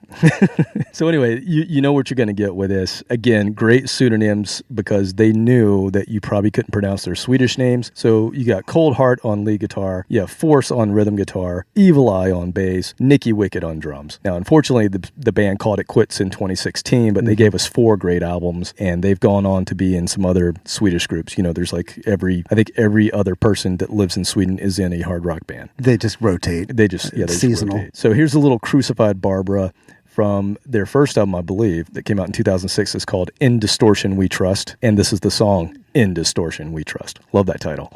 So anyway, you know what you're going to get with this. Again, great pseudonyms because they knew that you probably couldn't pronounce their Swedish names. So you got Cold Heart on lead guitar, you have Force on rhythm guitar, Evil Eye on bass, Nicky Wicked on drums. Now, unfortunately, the band called it quits in 2016, but they gave us 4 great albums, and they've gone on to be in some other Swedish groups. There's I think every other person that lives in Sweden is in a hard rock band. They just rotate. They just seasonal. Rotate. So here's a little Crucified Barbara from their first album, I believe, that came out in 2006. It's called In Distortion We Trust, and this is the song In Distortion We Trust. Love that title.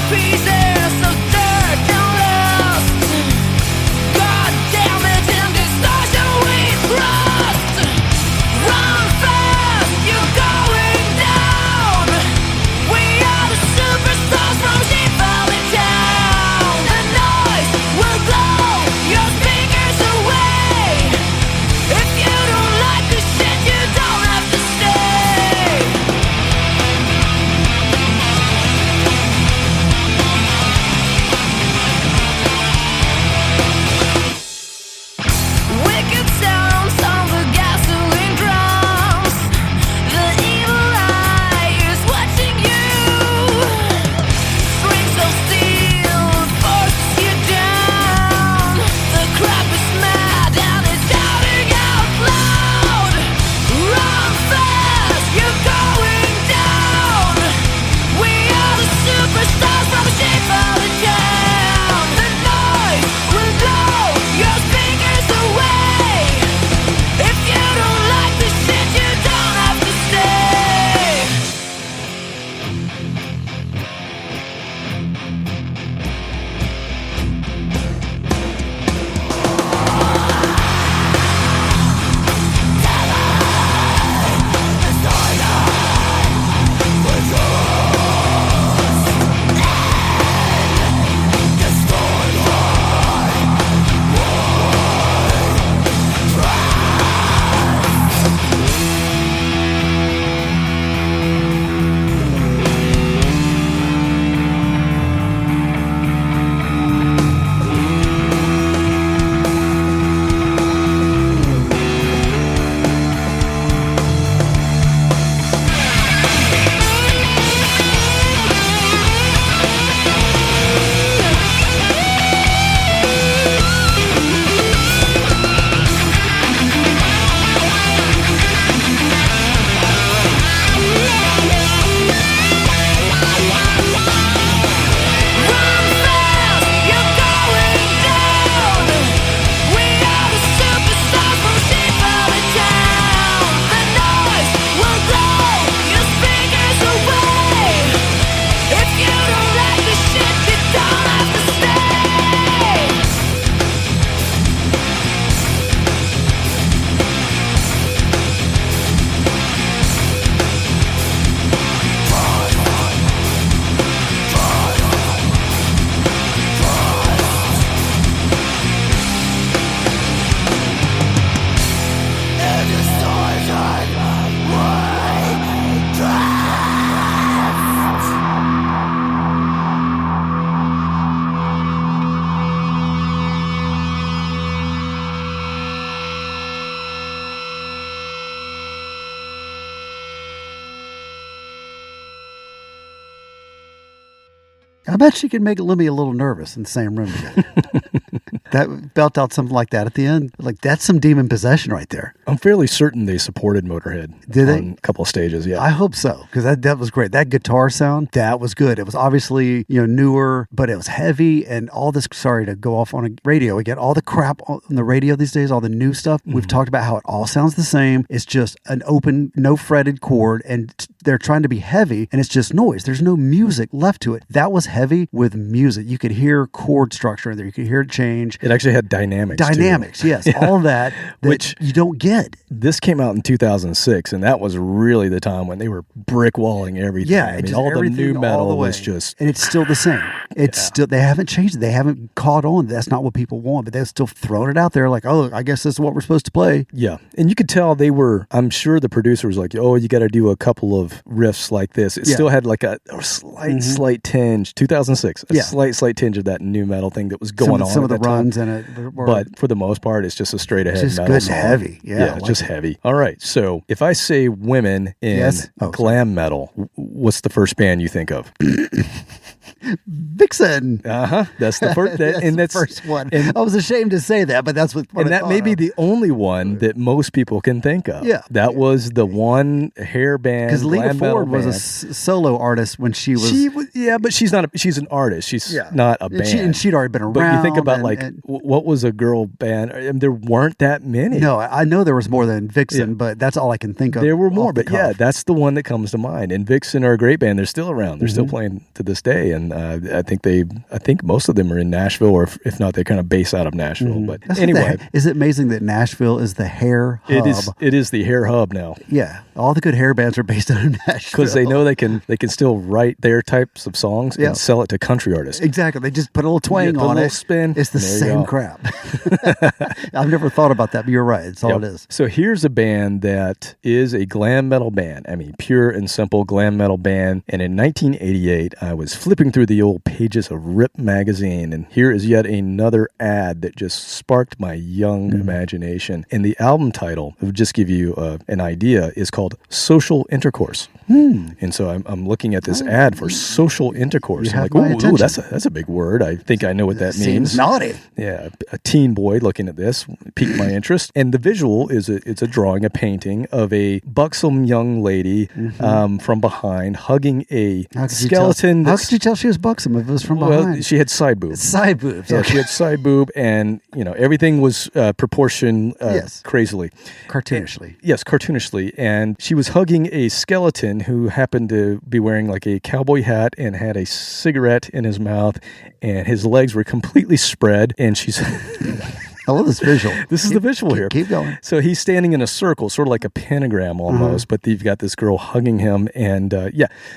Pieces of dirt and lust. I bet she could make Lemmy a little nervous in the same room together. That belt out something like that at the end. Like, that's some demon possession right there. I'm fairly certain they supported Motorhead. Did they? On a couple of stages, yeah. I hope so, because that was great. That guitar sound, that was good. It was obviously, newer, but it was heavy and all this, sorry to go off on a radio. We get all the crap on the radio these days, all the new stuff. We've talked about how it all sounds the same. It's just an open, no fretted chord, and they're trying to be heavy, and it's just noise. There's no music left to it. That was heavy with music. You could hear chord structure in there. You could hear it change. It actually had dynamics. Dynamics, yes. Yeah. All that which you don't get. This came out in 2006, and that was really the time when they were brick walling everything. Yeah, I mean, all the new metal was just... And it's still the same. It's still, they haven't changed it. They haven't caught on. That's not what people want, but they're still throwing it out there like, oh, I guess this is what we're supposed to play. Yeah. And you could tell they were, I'm sure the producer was like, oh, you got to do a couple of riffs like this. It still had like a slight tinge, 2006, slight tinge of that new metal thing that was going on. Some of the runs in it. But for the most part, it's just a straight ahead just metal good song. And heavy. Yeah, like just heavy. All right. So if I say women in glam metal, what's the first band you think of? Vixen. That's the first. That's the first one. And I was ashamed to say that, but that's what. And that may be the only one that most people can think of. Yeah, that was the one hair band. Because Lita Ford was a solo artist when she was. But she's not. She's an artist. She's not a band. And she'd already been around. But you think about what was a girl band? I mean, there weren't that many. No, I know there was more than Vixen, but that's all I can think of. There were more, but that's the one that comes to mind. And Vixen are a great band. They're still around. They're still playing to this day. And I think most of them are in Nashville, or if not, they kind of base out of Nashville. But that's anyway, is it amazing that Nashville is the hair hub? It is the hair hub now. Yeah, all the good hair bands are based out of Nashville because they know they can still write their types of songs and sell it to country artists. Exactly, they just put a little twang on it. A little spin. It's the same crap. I've never thought about that, but you're right. It's all it is. So here's a band that is a glam metal band. I mean, pure and simple glam metal band. And in 1988, I was flipping through the old pages of Rip magazine, and here is yet another ad that just sparked my young imagination. And the album title, to just give you an idea, is called Social Intercourse. And so I'm looking at this ad for social intercourse. I'm like, ooh, that's a big word. I think I know what that means. Seems naughty. Yeah, a teen boy looking at this piqued my interest. And the visual is it's a drawing, a painting of a buxom young lady from behind hugging a skeleton. How could you tell she was buxom if it was from behind? Well, she had side boobs. Side boobs. Yeah, she had side boob, and everything was proportioned crazily. Cartoonishly. Yes, cartoonishly. And she was hugging a skeleton who happened to be wearing like a cowboy hat and had a cigarette in his mouth, and his legs were completely spread, and she's... I love this visual. This is the visual here. Keep going. So he's standing in a circle, sort of like a pentagram almost, but you've got this girl hugging him. And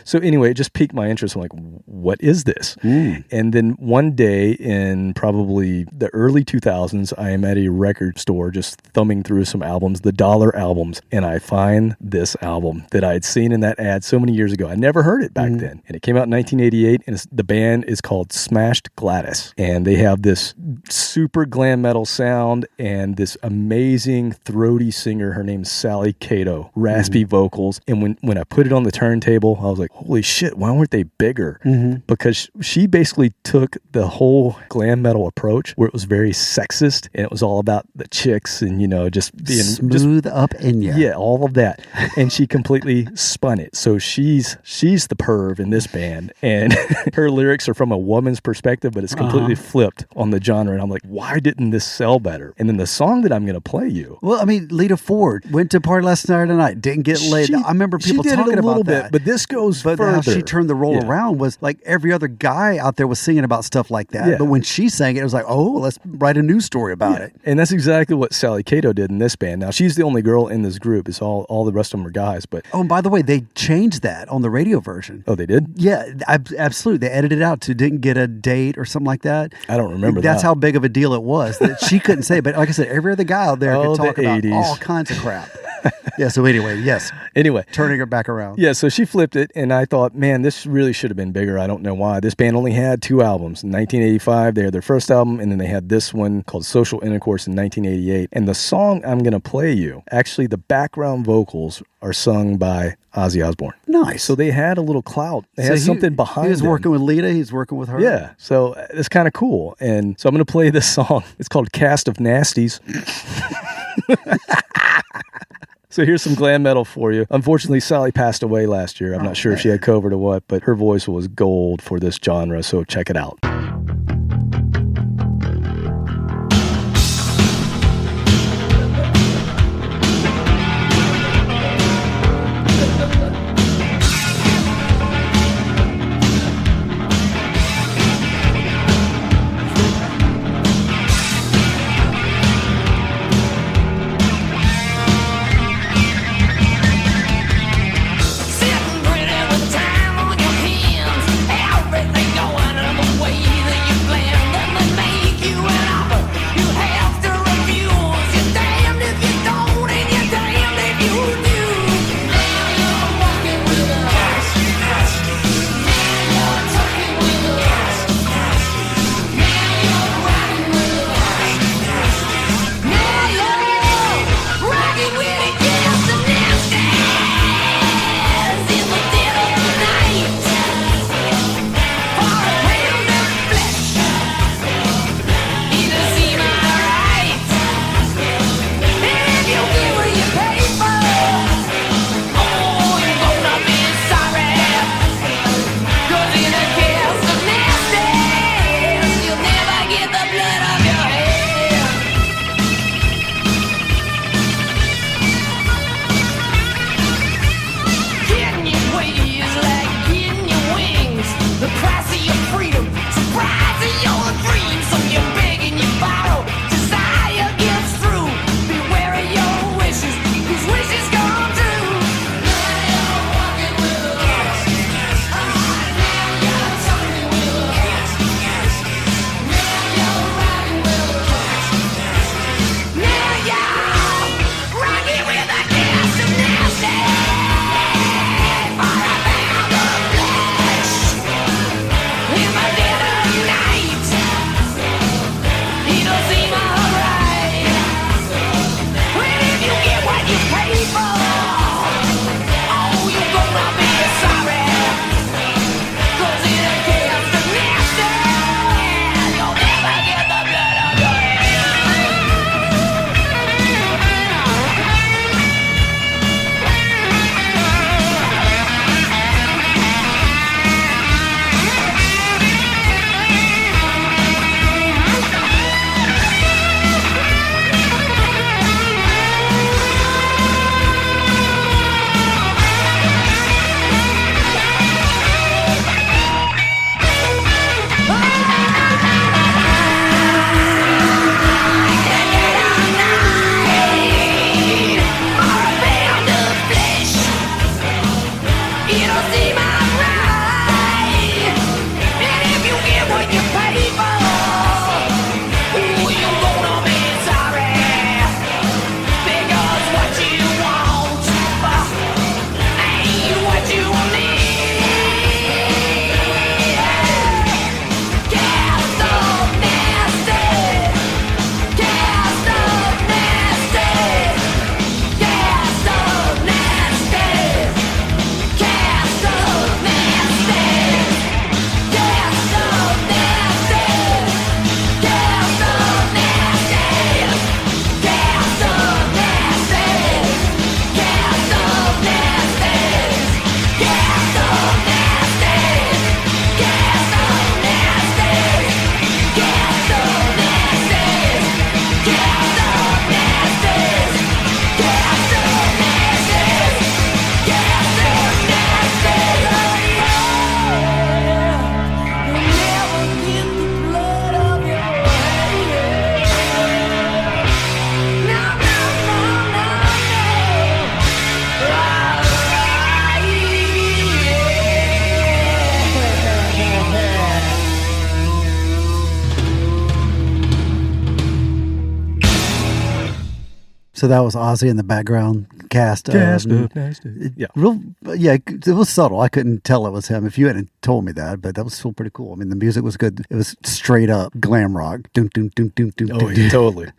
so anyway, it just piqued my interest. I'm like, what is this? And then one day in probably the early 2000s, I am at a record store just thumbing through some albums, the dollar albums, and I find this album that I had seen in that ad so many years ago. I never heard it back then. And it came out in 1988, and the band is called Smashed Gladys. And they have this super glam metal sound and this amazing throaty singer. Her name's Sally Cato, raspy vocals. And when I put it on the turntable, I was like, holy shit, why weren't they bigger? Because she basically took the whole glam metal approach where it was very sexist and it was all about the chicks and, just being smooth up in you. Yeah, all of that. And she completely spun it. So she's the perv in this band. And her lyrics are from a woman's perspective, but it's completely flipped on the genre. And I'm like, why didn't this sell better? And then the song that I'm going to play you. Well, I mean, Lita Ford went to a party last Saturday night, didn't get laid. I remember people talking about that. But this goes further. How she turned the role around was like every other guy out there was singing about stuff like that. Yeah. But when she sang it was like, oh, let's write a news story about it. And that's exactly what Sally Cato did in this band. Now, she's the only girl in this group. It's all the rest of them are guys. But and by the way, they changed that on the radio version. Oh, they did? Yeah, absolutely. They edited it out to didn't get a date or something like that. I don't remember That's how big of a deal it was that she couldn't say. But like I said, every other guy out there could talk about all kinds of crap. Yeah, so anyway, yes. Anyway. Turning her back around. Yeah, so she flipped it, and I thought, man, this really should have been bigger. I don't know why. This band only had 2 albums. In 1985, they had their first album, and then they had this one called Social Intercourse in 1988. And the song I'm going to play you, actually the background vocals are sung by Ozzy Osbourne. Nice. So they had a little clout. They had something behind them. He was working with Lita. He's working with her. Yeah. So it's kind of cool. And so I'm going to play this song. It's called Cast of Nasties. So here's some glam metal for you. Unfortunately, Sally passed away last year. I'm not sure if she had COVID or what, but her voice was gold for this genre. So check it out. Sitting pretty with time on your hands, everything going the way that you planned. Then they make you an offer you have to refuse. You're damned if you don't, and you're damned if you do. Now you're walking with us. Now you're talking with us. Now you're riding with us. Now you're rocking with it, yes, the nasty. In the dead of the night, for a pound of flesh, it does seem alright. And if you get what you pay for, oh, you're gonna be sorry. 'Cause in a cast of nasties, you'll never get the blood off your head. Getting your ways like getting your wings. The price of your freedom, surprise of your dreams. So you beg and you borrow, desire gets through. Beware of your wishes, 'cause wishes come true. Now you're walking with us. Now you're talking with us. Now you're riding with us. Now you're rocking with a cast of nasty. For a pound of flesh, in the dead of night, it'll seem alright. Well, if you get what you pay for, oh, you're gonna be sorry. 'Cause in a cast of nasty, you'll never get the blood of your it'll seem alright. And if you get what you pay for, ooh, you're gonna be sorry. Because what you want ain't what you need. Cast of nasty. Cast of nasty. Cast of nasty. Cast of nasty. Cast of nasty. Cast of nasty. Cast of nasty. Cast of nasty. Cast of nasty. Cast of nasty. Cast of nasty. Cast of nasty. Cast of nasty. Cast of nasty. You'll never get the blood of your head. No, no, no, no, So that was Ozzy in the background cast of. Yeah. It was subtle. I couldn't tell it was him if you hadn't told me that, but that was still pretty cool. I mean, the music was good. It was straight up glam rock. Doom, doom, doom, doom, doom, Oh, yeah,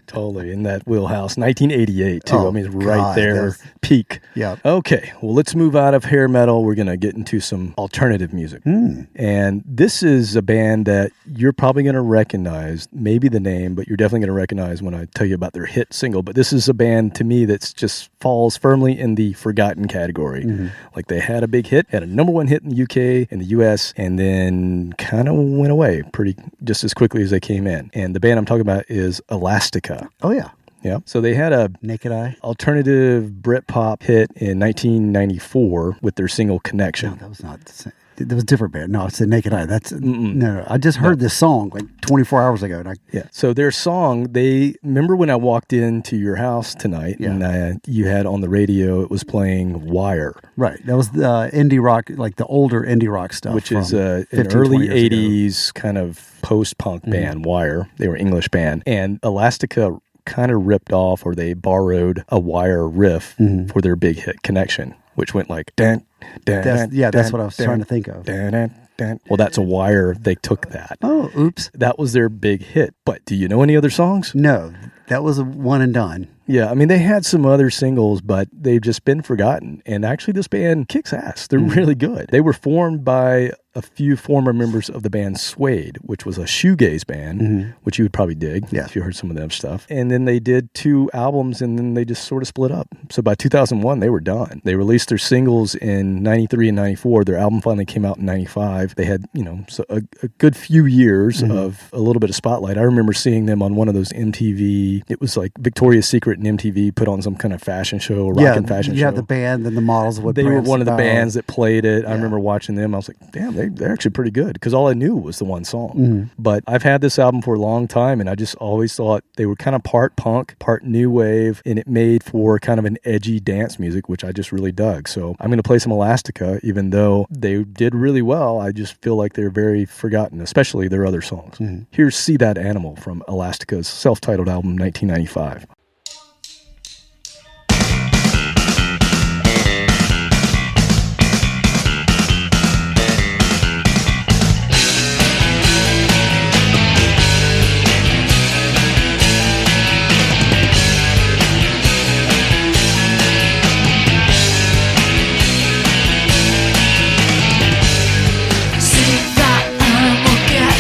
totally in that wheelhouse. 1988 too. Oh, I mean, it's right God, there, peak. Yeah. Okay, well, let's move out of hair metal. We're gonna get into some alternative music, and this is a band that you're probably gonna recognize. Maybe the name, but you're definitely gonna recognize when I tell you about their hit single. But this is a band to me that's just falls firmly in the forgotten category. Like they had a big hit, had a #1 hit in the UK and the US, and then kind of went away pretty just as quickly as they came in. And the band I'm talking about is Elastica. Oh, yeah. Yeah. So they had a Naked Eye. alternative Britpop hit in 1994 with their single Connection. No, that was not the same. That was a different band. No, it's the Naked Eye. That's no. I just heard this song like 24 hours ago. And Yeah. So their song, they remember when I walked into your house tonight and you had on the radio, it was playing Wire. Right. That was the indie rock, like the older indie rock stuff. Which is an 15, early 20 years ago. 80s kind of post-punk band, Wire. They were an English band. And Elastica kind of ripped off, or they borrowed a Wire riff for their big hit Connection, which went like, dan, dan, that's what I was trying to think of. Well, that's a Wire. They took that. Oh, oops. That was their big hit. But do you know any other songs? No, that was a one and done. Yeah, I mean, they had some other singles, but they've just been forgotten. And actually, this band kicks ass. They're really good. They were formed by a few former members of the band Suede, which was a shoegaze band, which you would probably dig if you heard some of them stuff. And then they did 2 albums, and then they just sort of split up. So by 2001, they were done. They released their singles in 93 and 94. Their album finally came out in 95. They had, so a good few years of a little bit of spotlight. I remember seeing them on one of those MTV. It was like Victoria's Secret and MTV put on some kind of fashion show, rockin' fashion show. You have the band and the models. They were one of the bands that played it. I remember watching them. I was like, damn, they're actually pretty good, because all I knew was the one song. But I've had this album for a long time, and I just always thought they were kind of part punk, part new wave, and it made for kind of an edgy dance music, which I just really dug. So I'm going to play some Elastica, even though they did really well. I just feel like they're very forgotten, especially their other songs. Here's See That Animal from Elastica's self-titled album, 1995.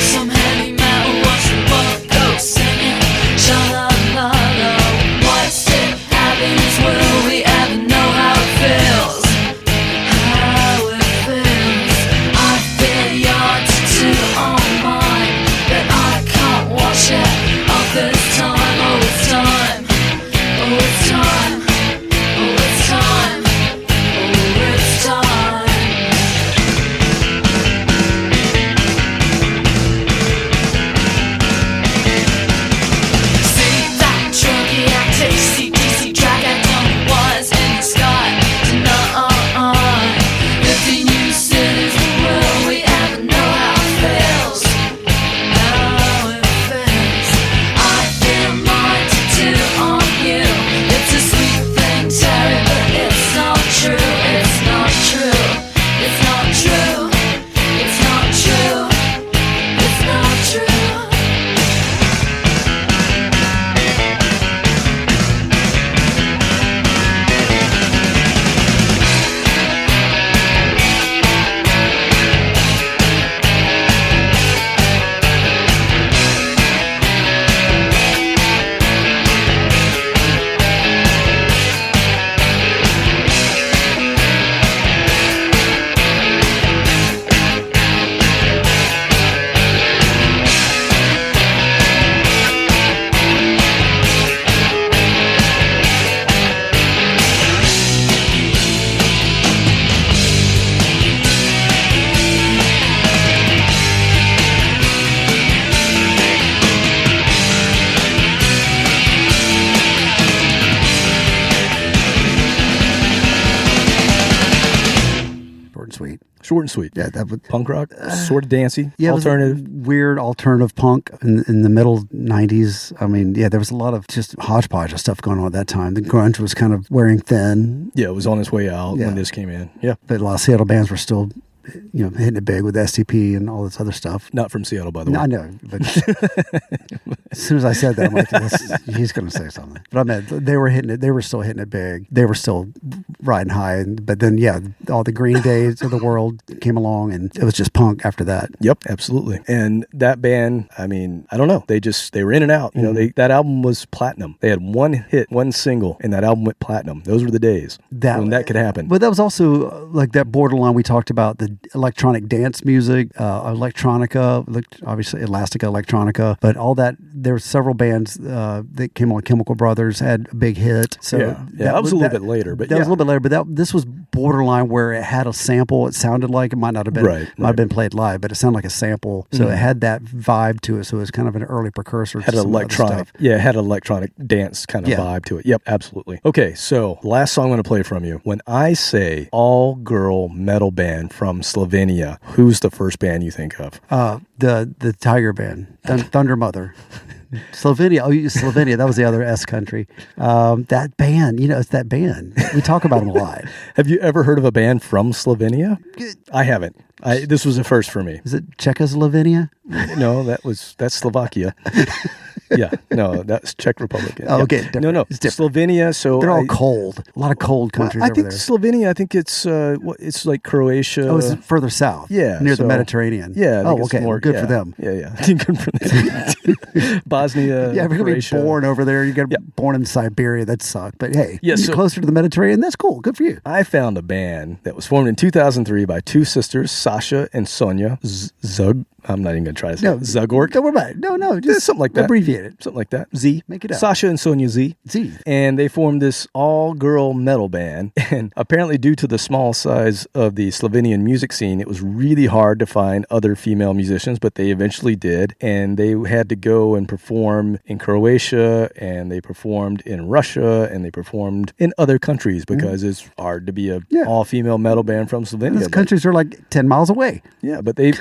Some heavy metal, watch the world go singing. Sha la la la. Short and sweet. Yeah, that would Punk rock, sort of dancey, yeah, alternative. It was weird alternative punk in the middle 90s. I mean, yeah, there was a lot of just hodgepodge of stuff going on at that time. The grunge was kind of wearing thin. Yeah, it was on its way out Yeah. when this came in. Yeah. But a lot of Seattle bands were still, hitting it big with STP and all this other stuff. Not from Seattle, by the way. I know, but as soon as I said that, I'm like, he's going to say something. But I meant they were hitting it. They were still hitting it big. They were still riding high. But then, yeah, all the Green Days of the world came along, and it was just punk after that. Yep, absolutely. And that band, I mean, I don't know. They were in and out. That album was platinum. They had one hit, one single, and that album went platinum. Those were the days when that could happen. But that was also like that borderline we talked about, the electronic dance music, electronica, obviously Elastica Electronica, but all that. There were several bands that came on. Chemical Brothers had a big hit. So that was a little bit later. But that was a little bit later. But this was borderline where it had a sample. It sounded like it might not have been might have been played live, but it sounded like a sample. So it had that vibe to it. So it was kind of an early precursor. Had to an electronic, it had an electronic dance kind of vibe to it. Yep, absolutely. Okay, so last song I'm going to play from you. When I say all-girl metal band from Slovenia, who's the first band you think of? The Tiger Band, Thunder Mother. Slovenia. That was the other S country. That band, it's that band. We talk about them a lot. Have you ever heard of a band from Slovenia? I haven't. This was a first for me. Is it Czechoslovenia? No, that's Slovakia. Yeah, no, that's Czech Republic. Oh, okay. No, it's different. Slovenia. So they're all cold. A lot of cold countries over there. Slovenia. I think it's like Croatia. Oh, it's further south. Yeah, near the Mediterranean. Yeah. Oh, okay. Good for them. Yeah. Good for them. Bosnia. Yeah, if you're going to Croatia. be born over there, you got born in Siberia. That sucked. But hey, you're closer to the Mediterranean. That's cool. Good for you. I found a band that was formed in 2003 by two sisters, Sasha and Sonia Zug. I'm not even going to try to say Zugort. Don't worry about it. No, just something like that. Abbreviate it. Something like that. Z. Make it up. Sasha and Sonia Z. And they formed this all-girl metal band. And apparently due to the small size of the Slovenian music scene, it was really hard to find other female musicians, but they eventually did. And they had to go and perform in Croatia, and they performed in Russia, and they performed in other countries because it's hard to be a all-female metal band from Slovenia. Those countries are like 10 miles away. Yeah, but they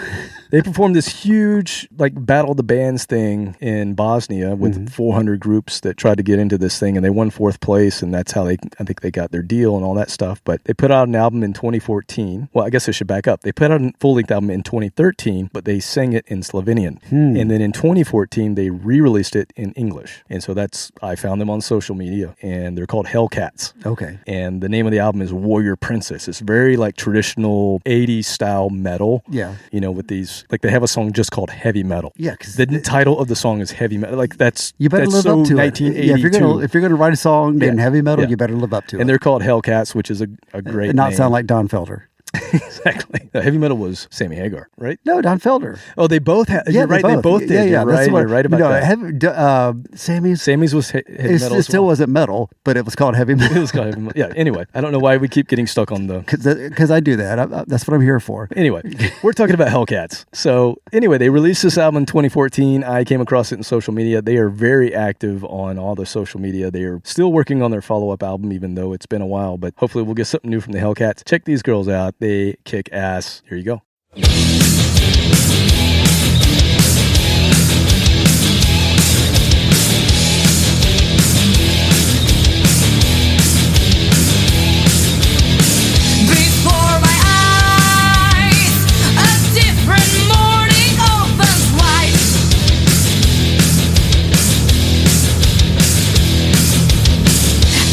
performed this huge battle of the bands thing in Bosnia with 400 groups that tried to get into this thing, and they won 4th place, and that's how I think they got their deal and all that stuff. But they put out an album in 2014. Well, I guess I should back up. They put out a full-length album in 2013, but they sang it in Slovenian. And then in 2014, they re-released it in English. And so I found them on social media, and they're called Hellcats. Okay. And the name of the album is Warrior Princess. It's very traditional 80s style metal. Yeah. With these, they have a song just called Heavy Metal. Yeah, because the title of the song is Heavy Metal. That's you better live up to 1982. it. Yeah, if you're gonna write a song named Heavy Metal, you better live up to it. And they're called Hellcats, which is a great and not name. sound like Don Felder. Exactly. Heavy Metal was Sammy Hagar, right? No, Don Felder. Oh, they both had. You're right. They both did. Yeah, you're right about that. Sammy's was heavy metal. It still wasn't metal, but it was called Heavy Metal. It was called Heavy Metal. Yeah. Anyway, I don't know why we keep getting stuck on the. Because I do that. That's what I'm here for. Anyway, we're talking about Hellcats. So anyway, they released this album in 2014. I came across it in social media. They are very active on all the social media. They are still working on their follow-up album, even though it's been a while. But hopefully, we'll get something new from the Hellcats. Check these girls out. They kick ass. Here you go. Before my eyes, a different morning opens wide.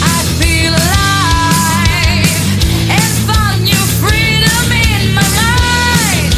I feel alive and found new freedom in my life.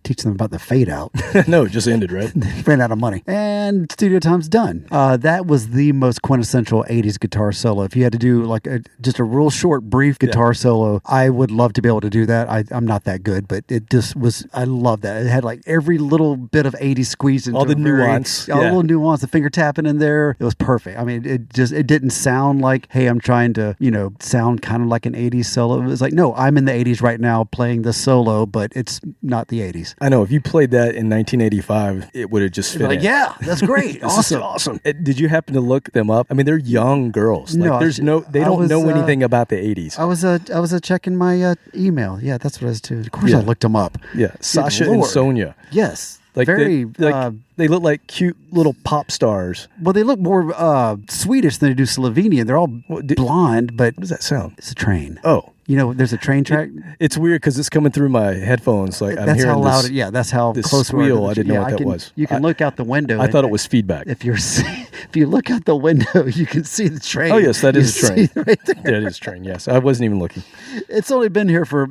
teach them about the fade out. No, it just ended, right? Ran out of money. And studio time's done. That was the most quintessential 80s guitar solo. If you had to do like just a real short, brief guitar solo, I would love to be able to do that. I'm not that good, but it just was, I love that. It had like every little bit of 80s squeezed into all the nuance. All the little nuance, the finger tapping in there. It was perfect. I mean, it didn't sound like, hey, I'm trying to, sound kind of like an 80s solo. It was like, no, I'm in the 80s right now playing the solo, but it's not the 80s. I know. If you played that in 1985, it would have just fit like, in. yeah, that's great. Awesome. Did you happen to look them up? I mean, they're young girls. Like, No, they don't know anything about the 80s. I was checking my email. Yeah, that's what I was doing. Of course, I looked them up. Yeah, Sasha and Sonia. Yes, Like very. they look like cute little pop stars. Well, they look more Swedish than they do Slovenian. They're all blonde, but What does that sound? it's a train. Oh, there's a train track. it's weird because it's coming through my headphones. Like I'm That's hearing how loud this. Yeah, that's how this close we are to squeal. the- I didn't know what that can- was. You can look out the window. I thought it was feedback. If you look out the window, you can see the train. Oh yes, that is a train. See right there. That is a train. Yes, I wasn't even looking. It's only been here for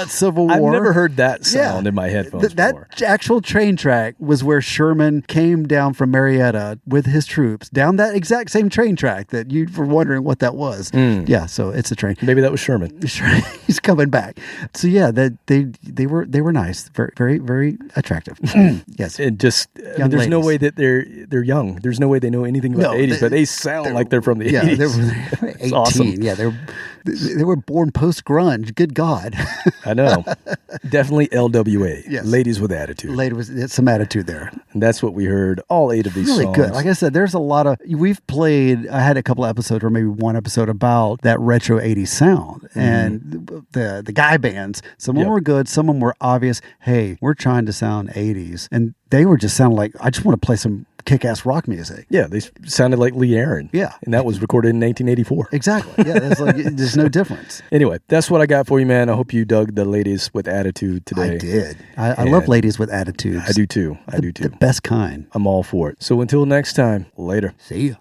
Civil War. I've never heard that sound in my headphones before. That actual train track was where Sherman came down from Marietta with his troops down that exact same train track that you were wondering what that was. Yeah, so it's a train. Maybe that was Sherman. He's coming back. So yeah, they were nice, very very very attractive. Yes, It just there's no ladies. way that they're young. There's no way they know anything about the 80s, but they sound like they're from the 80s. They were 18. awesome. Yeah, they were born post grunge. Good God. I know. Definitely LWA. Yes. Ladies with attitude. Later was some attitude there. And that's what we heard. All 8 of these Really songs. good. Like I said, there's a lot of we've played. I had a couple of episodes, or maybe one episode about that retro 80s sound and the guy bands. Some of them were good. Some of them were obvious. Hey, we're trying to sound 80s, and they were just sounding like I just want to play some kick-ass rock music. Yeah, they sounded like Lee Aaron. Yeah. And that was recorded in 1984. Exactly. Yeah, that's like there's no difference. Anyway, that's what I got for you, man. I hope you dug the ladies with attitude today. I did. I love ladies with attitudes. I do too. The best kind. I'm all for it. So until next time, later. See ya.